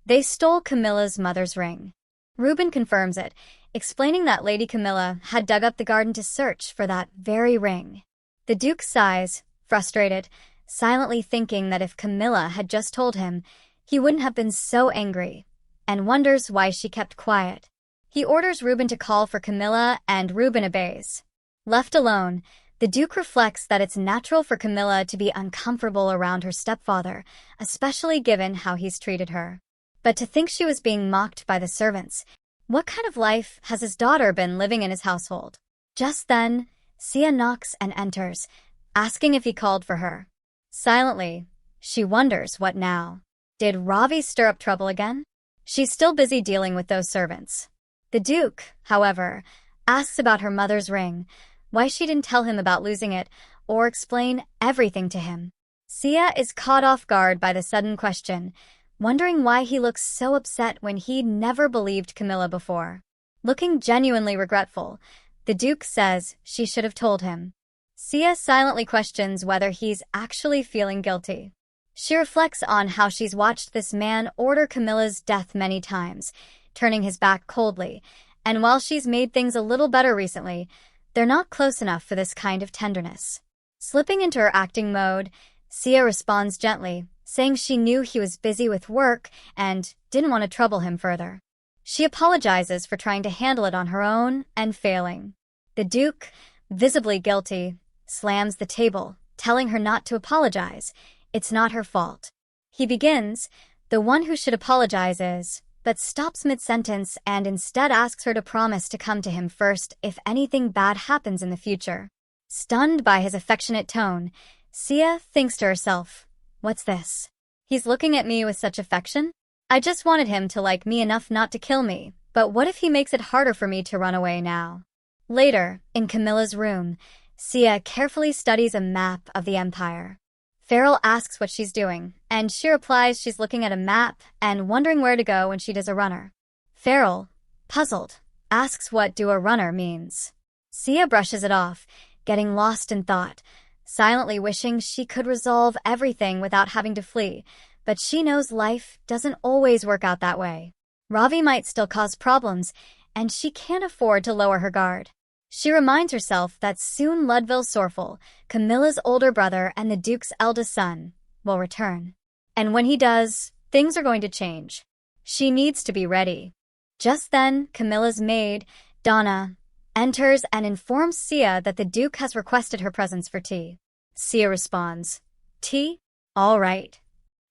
They stole Camilla's mother's ring. Reuben confirms it, explaining that Lady Camilla had dug up the garden to search for that very ring. The Duke sighs, frustrated, silently thinking that if Camilla had just told him, he wouldn't have been so angry, and wonders why she kept quiet. He orders Reuben to call for Camilla, and Reuben obeys. Left alone, the Duke reflects that it's natural for Camilla to be uncomfortable around her stepfather, especially given how he's treated her. But to think she was being mocked by the servants, what kind of life has his daughter been living in his household? Just then, Sia knocks and enters, asking if he called for her. Silently, she wonders what now. Did Ravi stir up trouble again? She's still busy dealing with those servants. The Duke, however, asks about her mother's ring, why she didn't tell him about losing it, or explain everything to him. Sia is caught off guard by the sudden question, wondering why he looks so upset when he'd never believed Camilla before. Looking genuinely regretful, the Duke says she should have told him. Sia silently questions whether he's actually feeling guilty. She reflects on how she's watched this man order Camilla's death many times, turning his back coldly, and while she's made things a little better recently, they're not close enough for this kind of tenderness. Slipping into her acting mode, Sia responds gently, saying she knew he was busy with work and didn't want to trouble him further. She apologizes for trying to handle it on her own and failing. The Duke, visibly guilty, slams the table, telling her not to apologize. It's not her fault. He begins, the one who should apologize is, but stops mid-sentence and instead asks her to promise to come to him first if anything bad happens in the future. Stunned by his affectionate tone, Sia thinks to herself, what's this? He's looking at me with such affection? I just wanted him to like me enough not to kill me, but what if he makes it harder for me to run away now? Later, in Camilla's room, Sia carefully studies a map of the Empire. Farrell asks what she's doing, and she replies she's looking at a map and wondering where to go when she does a runner. Farrell, puzzled, asks what do a runner means. Sia brushes it off, getting lost in thought, silently wishing she could resolve everything without having to flee, but she knows life doesn't always work out that way. Ravi might still cause problems, and she can't afford to lower her guard. She reminds herself that soon Ludville Sorphel, Camilla's older brother and the Duke's eldest son, will return. And when he does, things are going to change. She needs to be ready. Just then, Camilla's maid, Donna, enters and informs Sia that the Duke has requested her presence for tea. Sia responds, "Tea? All right."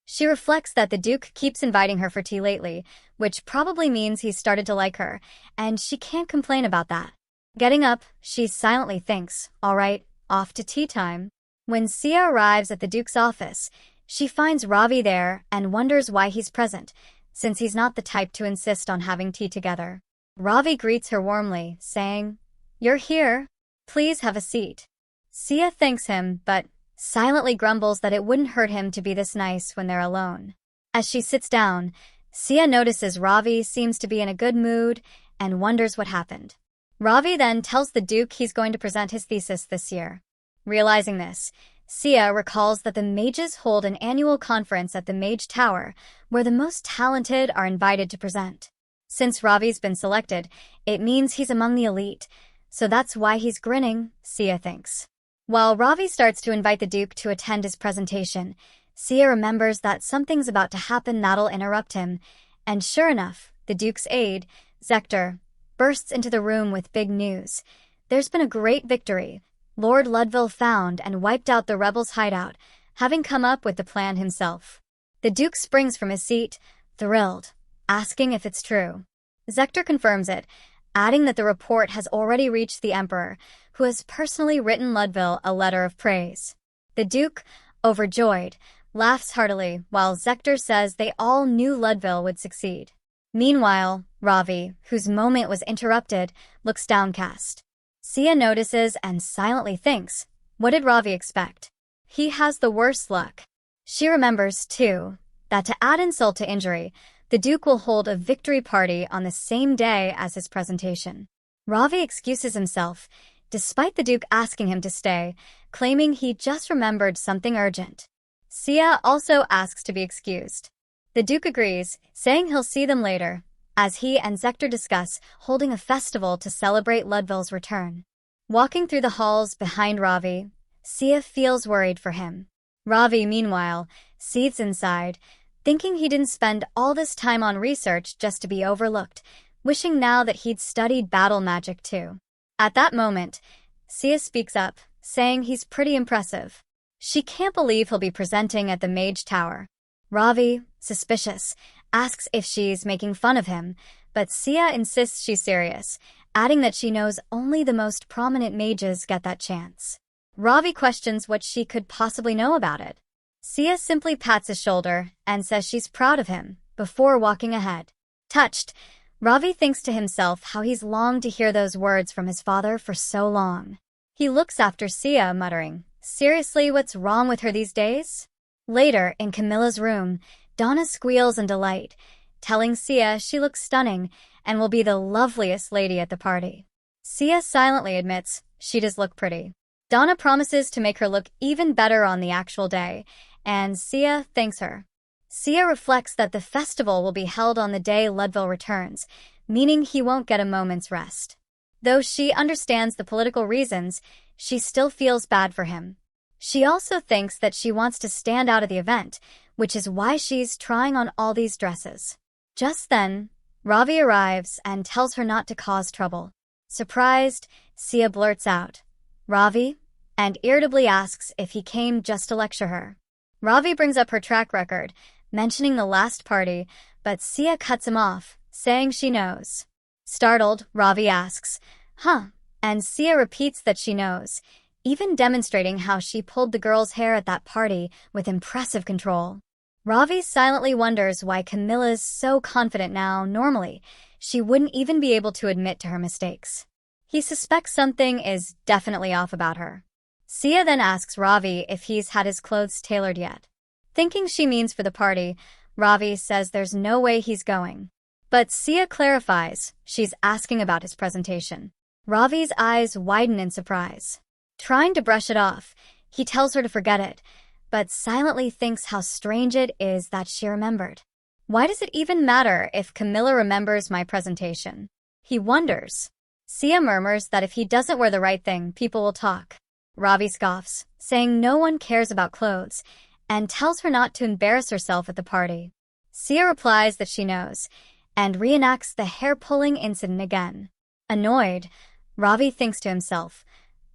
She reflects that the Duke keeps inviting her for tea lately, which probably means he's started to like her, and she can't complain about that. Getting up, she silently thinks, all right, off to tea time. When Sia arrives at the Duke's office, she finds Ravi there and wonders why he's present, since he's not the type to insist on having tea together. Ravi greets her warmly, saying, "You're here. Please have a seat." Sia thanks him, but silently grumbles that it wouldn't hurt him to be this nice when they're alone. As she sits down, Sia notices Ravi seems to be in a good mood and wonders what happened. Ravi then tells the Duke he's going to present his thesis this year. Realizing this, Sia recalls that the mages hold an annual conference at the Mage Tower where the most talented are invited to present. Since Ravi's been selected, it means he's among the elite, so that's why he's grinning, Sia thinks. While Ravi starts to invite the Duke to attend his presentation, Sia remembers that something's about to happen that'll interrupt him, and sure enough, the Duke's aide, Zector, bursts into the room with big news. There's been a great victory. Lord Ludville found and wiped out the rebels' hideout, having come up with the plan himself. The Duke springs from his seat, thrilled, asking if it's true. Zector confirms it, adding that the report has already reached the Emperor, who has personally written Ludville a letter of praise. The Duke, overjoyed, laughs heartily, while Zector says they all knew Ludville would succeed. Meanwhile, Ravi, whose moment was interrupted, looks downcast. Sia notices and silently thinks, what did Ravi expect? He has the worst luck. She remembers, too, that to add insult to injury, the Duke will hold a victory party on the same day as his presentation. Ravi excuses himself, despite the Duke asking him to stay, claiming he just remembered something urgent. Sia also asks to be excused. The Duke agrees, saying he'll see them later, as he and Zector discuss holding a festival to celebrate Ludville's return. Walking through the halls behind Ravi, Sia feels worried for him. Ravi, meanwhile, seethes inside, thinking he didn't spend all this time on research just to be overlooked, wishing now that he'd studied battle magic too. At that moment, Sia speaks up, saying he's pretty impressive. She can't believe he'll be presenting at the Mage Tower. Ravi, suspicious, asks if she's making fun of him, but Sia insists she's serious, adding that she knows only the most prominent mages get that chance. Ravi questions what she could possibly know about it. Sia simply pats his shoulder and says she's proud of him, before walking ahead. Touched, Ravi thinks to himself how he's longed to hear those words from his father for so long. He looks after Sia, muttering, "Seriously, what's wrong with her these days?" Later, in Camilla's room, Donna squeals in delight, telling Sia she looks stunning and will be the loveliest lady at the party. Sia silently admits she does look pretty. Donna promises to make her look even better on the actual day, and Sia thanks her. Sia reflects that the festival will be held on the day Ludville returns, meaning he won't get a moment's rest. Though she understands the political reasons, she still feels bad for him. She also thinks that she wants to stand out at the event, which is why she's trying on all these dresses. Just then, Ravi arrives and tells her not to cause trouble. Surprised, Sia blurts out, "Ravi?" and irritably asks if he came just to lecture her. Ravi brings up her track record, mentioning the last party, but Sia cuts him off, saying she knows. Startled, Ravi asks, "Huh?" and Sia repeats that she knows, even demonstrating how she pulled the girl's hair at that party with impressive control. Ravi silently wonders why Camilla's so confident now. Normally, she wouldn't even be able to admit to her mistakes. He suspects something is definitely off about her. Sia then asks Ravi if he's had his clothes tailored yet. Thinking she means for the party, Ravi says there's no way he's going. But Sia clarifies she's asking about his presentation. Ravi's eyes widen in surprise. Trying to brush it off, he tells her to forget it, but silently thinks how strange it is that she remembered. Why does it even matter if Camilla remembers my presentation? He wonders. Sia murmurs that if he doesn't wear the right thing, people will talk. Ravi scoffs, saying no one cares about clothes, and tells her not to embarrass herself at the party. Sia replies that she knows, and reenacts the hair-pulling incident again. Annoyed, Ravi thinks to himself,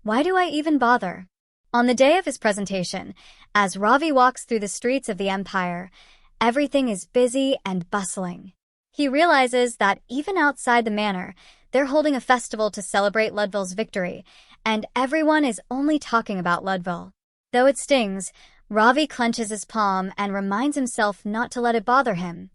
"Why do I even bother?" On the day of his presentation, as Ravi walks through the streets of the Empire, everything is busy and bustling. He realizes that even outside the manor, they're holding a festival to celebrate Ludville's victory, and everyone is only talking about Ludville. Though it stings, Ravi clenches his palm and reminds himself not to let it bother him.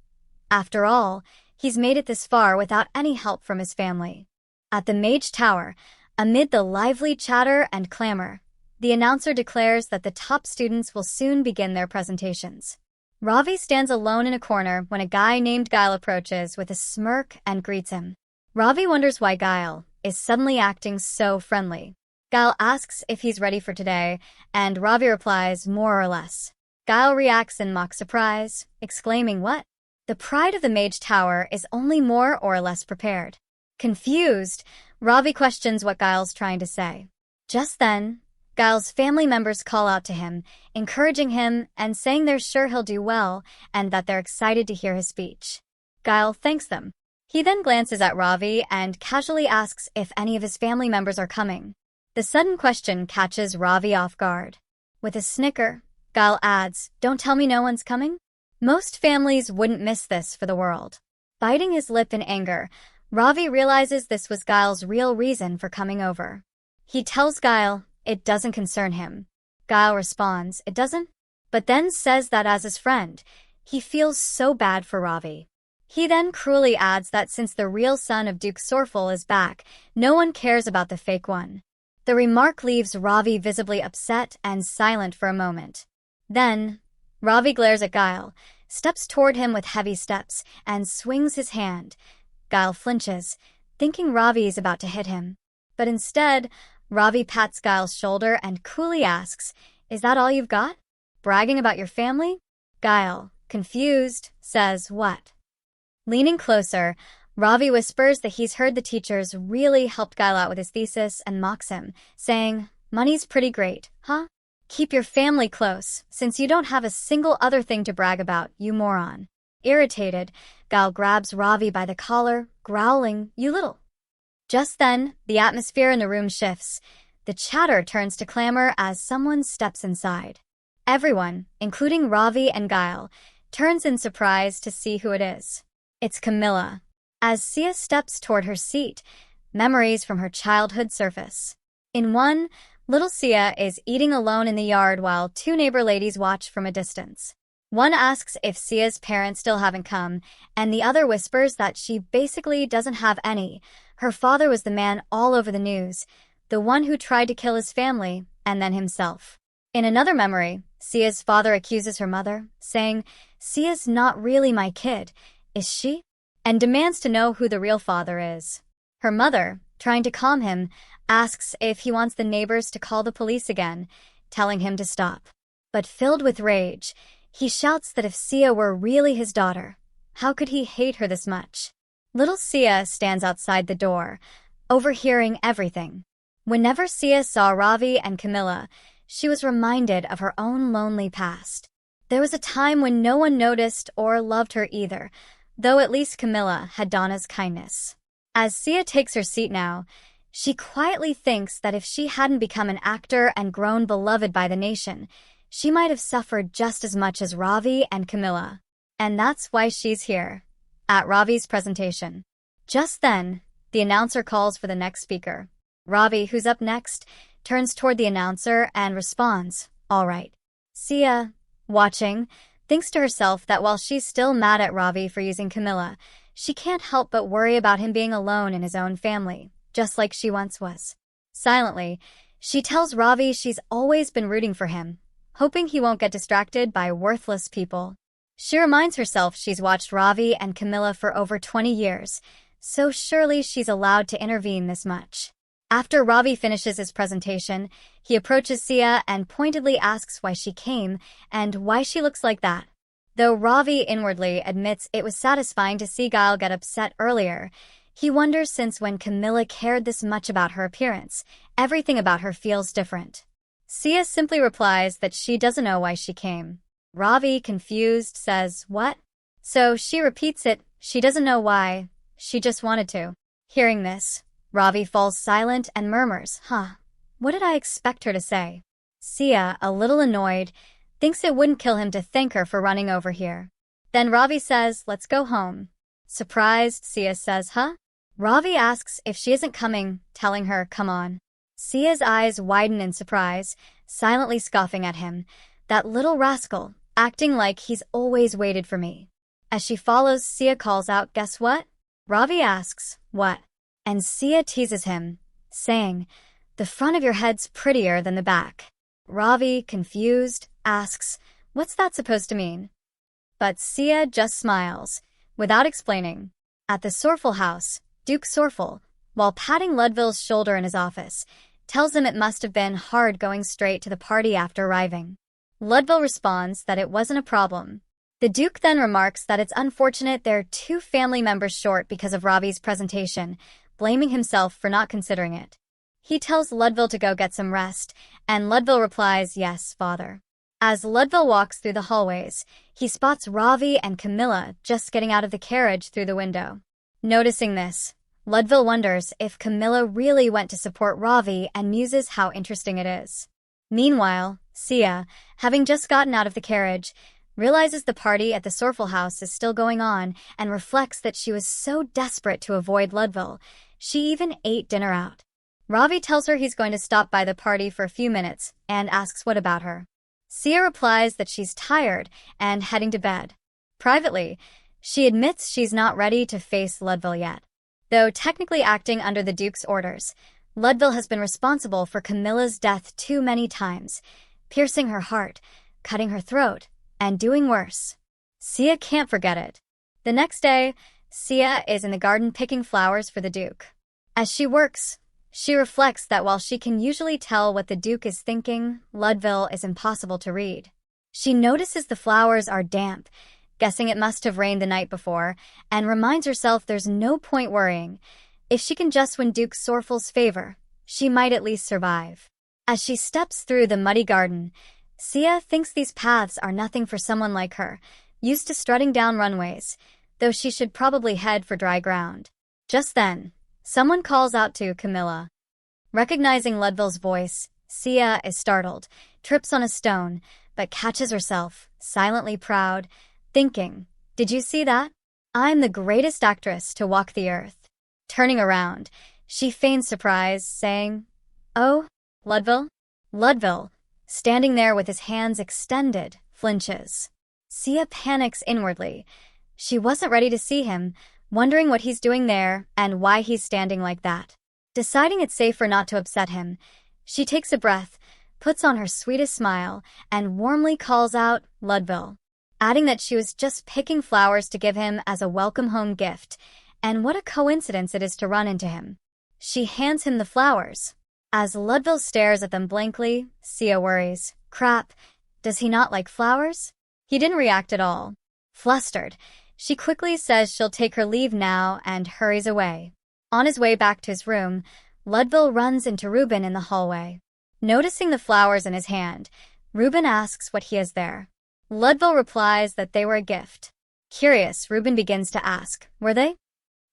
After all, he's made it this far without any help from his family. At the Mage Tower, amid the lively chatter and clamor, the announcer declares that the top students will soon begin their presentations. Ravi stands alone in a corner when a guy named Guile approaches with a smirk and greets him. Ravi wonders why Guile is suddenly acting so friendly. Guile asks if he's ready for today, and Ravi replies more or less. Guile reacts in mock surprise, exclaiming, "What?" The pride of the Mage Tower is only more or less prepared. Confused, Ravi questions what Guile's trying to say. Just then, Guile's family members call out to him, encouraging him and saying they're sure he'll do well and that they're excited to hear his speech. Guile thanks them. He then glances at Ravi and casually asks if any of his family members are coming. The sudden question catches Ravi off guard. With a snicker, Guile adds, "Don't tell me no one's coming?" Most families wouldn't miss this for the world. Biting his lip in anger, Ravi realizes this was Guile's real reason for coming over. He tells Guile it doesn't concern him. Guile responds, "It doesn't?" But then says that as his friend, he feels so bad for Ravi. He then cruelly adds that since the real son of Duke Sorphel is back, no one cares about the fake one. The remark leaves Ravi visibly upset and silent for a moment. Then, Ravi glares at Guile, steps toward him with heavy steps, and swings his hand. Guile flinches, thinking Ravi is about to hit him. But instead, Ravi pats Guile's shoulder and coolly asks, "Is that all you've got? Bragging about your family?" Guile, confused, says, "What?" Leaning closer, Ravi whispers that he's heard the teachers really helped Guile out with his thesis and mocks him, saying, "Money's pretty great, huh? Keep your family close, since you don't have a single other thing to brag about, you moron." Irritated, Guile grabs Ravi by the collar, growling, "You little." Just then, the atmosphere in the room shifts. The chatter turns to clamor as someone steps inside. Everyone, including Ravi and Guile, turns in surprise to see who it is. It's Camilla. As Sia steps toward her seat, memories from her childhood surface. In one, little Sia is eating alone in the yard while two neighbor ladies watch from a distance. One asks if Sia's parents still haven't come, and the other whispers that she basically doesn't have any. Her father was the man all over the news, the one who tried to kill his family, and then himself. In another memory, Sia's father accuses her mother, saying, "Sia's not really my kid, is she?" and demands to know who the real father is. Her mother, trying to calm him, asks if he wants the neighbors to call the police again, telling him to stop. But filled with rage, he shouts that if Sia were really his daughter, how could he hate her this much? Little Sia stands outside the door, overhearing everything. Whenever Sia saw Ravi and Camilla, she was reminded of her own lonely past. There was a time when no one noticed or loved her either, though at least Camilla had Donna's kindness. As Sia takes her seat now, she quietly thinks that if she hadn't become an actor and grown beloved by the nation, she might have suffered just as much as Ravi and Camilla. And that's why she's here, at Ravi's presentation. Just then, the announcer calls for the next speaker. Ravi, who's up next, turns toward the announcer and responds, "All right." Sia, watching, thinks to herself that while she's still mad at Ravi for using Camilla, she can't help but worry about him being alone in his own family, just like she once was. Silently, she tells Ravi she's always been rooting for him, hoping he won't get distracted by worthless people. She reminds herself she's watched Ravi and Camilla for over 20 years, so surely she's allowed to intervene this much. After Ravi finishes his presentation, he approaches Sia and pointedly asks why she came and why she looks like that. Though Ravi inwardly admits it was satisfying to see Guile get upset earlier, he wonders since when Camilla cared this much about her appearance, everything about her feels different. Sia simply replies that she doesn't know why she came. Ravi, confused, says, "What?" So she repeats it. She doesn't know why. She just wanted to. Hearing this, Ravi falls silent and murmurs, what did I expect her to say? Sia, a little annoyed, thinks it wouldn't kill him to thank her for running over here. Then Ravi says, "Let's go home." Surprised, Sia says, "Huh?" Ravi asks if she isn't coming, telling her, "Come on." Sia's eyes widen in surprise, silently scoffing at him. That little rascal, acting like he's always waited for me. As she follows, Sia calls out, "Guess what?" Ravi asks, "What?" And Sia teases him, saying, "The front of your head's prettier than the back." Ravi, confused, asks, "What's that supposed to mean?" But Sia just smiles, without explaining. At the Sorphel house, Duke Sorphel, while patting Ludville's shoulder in his office, tells him it must have been hard going straight to the party after arriving. Ludville responds that it wasn't a problem. The Duke then remarks that it's unfortunate they're 2 family members short because of Ravi's presentation, blaming himself for not considering it. He tells Ludville to go get some rest, and Ludville replies, "Yes, father." As Ludville walks through the hallways, he spots Ravi and Camilla just getting out of the carriage through the window. Noticing this, Ludville wonders if Camilla really went to support Ravi and muses how interesting it is. Meanwhile, Sia, having just gotten out of the carriage, realizes the party at the Sorphel house is still going on and reflects that she was so desperate to avoid Ludville, she even ate dinner out. Ravi tells her he's going to stop by the party for a few minutes and asks what about her. Sia replies that she's tired and heading to bed. Privately, she admits she's not ready to face Ludville yet. Though technically acting under the Duke's orders, Ludville has been responsible for Camilla's death too many times, piercing her heart, cutting her throat, and doing worse. Sia can't forget it. The next day, Sia is in the garden picking flowers for the Duke. As she works, she reflects that while she can usually tell what the Duke is thinking, Ludville is impossible to read. She notices the flowers are damp, guessing it must have rained the night before, and reminds herself there's no point worrying. If she can just win Duke Sorphel's favor, she might at least survive. As she steps through the muddy garden, Sia thinks these paths are nothing for someone like her, used to strutting down runways, though she should probably head for dry ground. Just then, someone calls out to Camilla. Recognizing Ludville's voice, Sia is startled, trips on a stone, but catches herself, silently proud, thinking, "Did you see that? I'm the greatest actress to walk the earth." Turning around, she feigns surprise, saying, "Oh, Ludville?" Ludville, standing there with his hands extended, flinches. Sia panics inwardly. She wasn't ready to see him, wondering what he's doing there and why he's standing like that. Deciding it's safer not to upset him, she takes a breath, puts on her sweetest smile, and warmly calls out, "Ludville," adding that she was just picking flowers to give him as a welcome home gift, and what a coincidence it is to run into him. She hands him the flowers. As Ludville stares at them blankly, Sia worries, "Crap, does he not like flowers?" He didn't react at all. Flustered, she quickly says she'll take her leave now and hurries away. On his way back to his room, Ludville runs into Reuben in the hallway. Noticing the flowers in his hand, Reuben asks what he has there. Ludville replies that they were a gift. Curious, Reuben begins to ask, were they?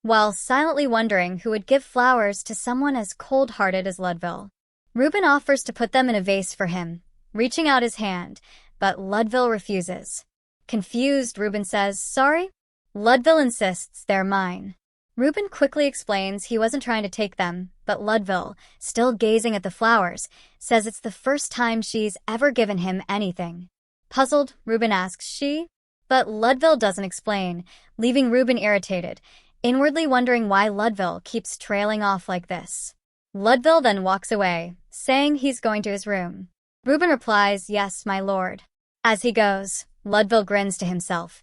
While silently wondering who would give flowers to someone as cold-hearted as Ludville. Reuben offers to put them in a vase for him, reaching out his hand, but Ludville refuses. Confused, Reuben says, "Sorry?" Ludville insists they're mine. Reuben quickly explains he wasn't trying to take them, but Ludville, still gazing at the flowers, says it's the first time she's ever given him anything. Puzzled, Reuben asks she, but Ludville doesn't explain, leaving Reuben irritated, inwardly wondering why Ludville keeps trailing off like this. Ludville then walks away, saying he's going to his room. Reuben replies, "Yes, my lord." As he goes, Ludville grins to himself,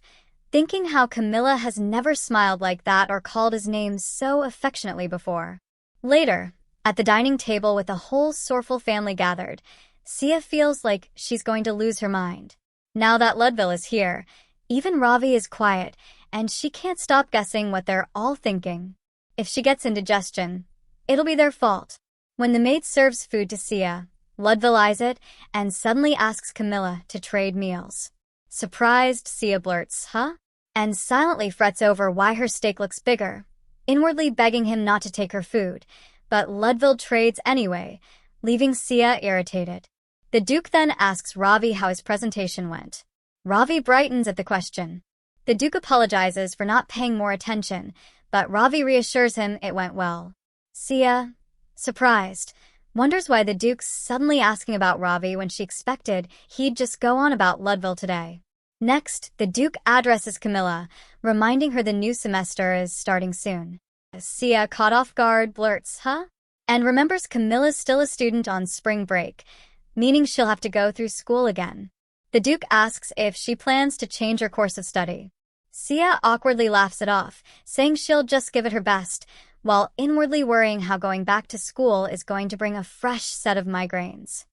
thinking how Camilla has never smiled like that or called his name so affectionately before. Later, at the dining table with the whole Sorphel family gathered, Sia feels like she's going to lose her mind. Now that Ludville is here, even Ravi is quiet, and she can't stop guessing what they're all thinking. If she gets indigestion, it'll be their fault. When the maid serves food to Sia, Ludville eyes it and suddenly asks Camilla to trade meals. Surprised, Sia blurts, huh? And silently frets over why her steak looks bigger, inwardly begging him not to take her food, but Ludville trades anyway, leaving Sia irritated. The Duke then asks Ravi how his presentation went. Ravi brightens at the question. The Duke apologizes for not paying more attention, but Ravi reassures him it went well. Sia, surprised, wonders why the Duke's suddenly asking about Ravi when she expected he'd just go on about Ludville today. Next, the Duke addresses Camilla, reminding her the new semester is starting soon. Sia, caught off guard, blurts, huh? And remembers Camilla's still a student on spring break, meaning she'll have to go through school again. The Duke asks if she plans to change her course of study. Sia awkwardly laughs it off, saying she'll just give it her best, while inwardly worrying how going back to school is going to bring a fresh set of migraines.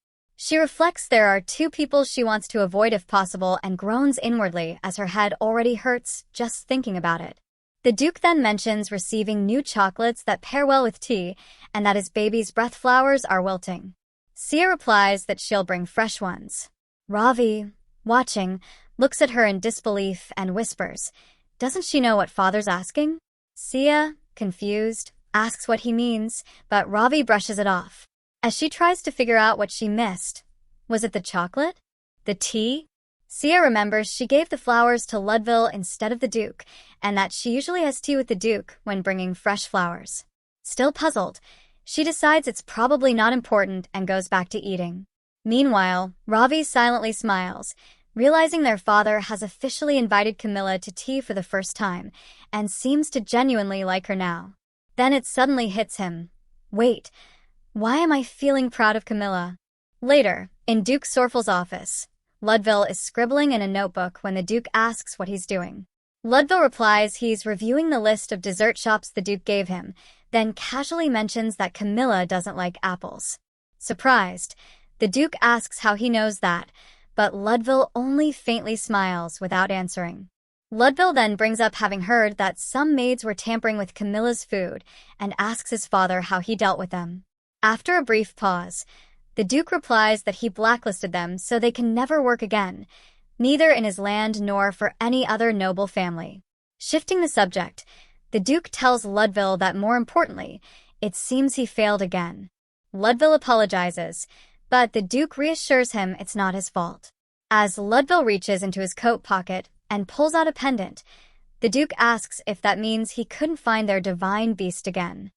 She reflects there are two people she wants to avoid if possible and groans inwardly as her head already hurts just thinking about it. The Duke then mentions receiving new chocolates that pair well with tea and that his baby's breath flowers are wilting. Sia replies that she'll bring fresh ones. Ravi, watching, looks at her in disbelief and whispers, "Doesn't she know what father's asking?" Sia, confused, asks what he means, but Ravi brushes it off. As she tries to figure out what she missed, was it the chocolate? The tea? Sia remembers she gave the flowers to Ludville instead of the Duke, and that she usually has tea with the Duke when bringing fresh flowers. Still puzzled, she decides it's probably not important and goes back to eating. Meanwhile, Ravi silently smiles, realizing their father has officially invited Camilla to tea for the first time, and seems to genuinely like her now. Then it suddenly hits him. Wait, why am I feeling proud of Camilla? Later, in Duke Sorphel's office, Ludville is scribbling in a notebook when the Duke asks what he's doing. Ludville replies he's reviewing the list of dessert shops the Duke gave him, then casually mentions that Camilla doesn't like apples. Surprised, the Duke asks how he knows that, but Ludville only faintly smiles without answering. Ludville then brings up having heard that some maids were tampering with Camilla's food and asks his father how he dealt with them. After a brief pause, the Duke replies that he blacklisted them so they can never work again, neither in his land nor for any other noble family. Shifting the subject, the Duke tells Ludville that more importantly, it seems he failed again. Ludville apologizes, but the Duke reassures him it's not his fault. As Ludville reaches into his coat pocket and pulls out a pendant, the Duke asks if that means he couldn't find their divine beast again.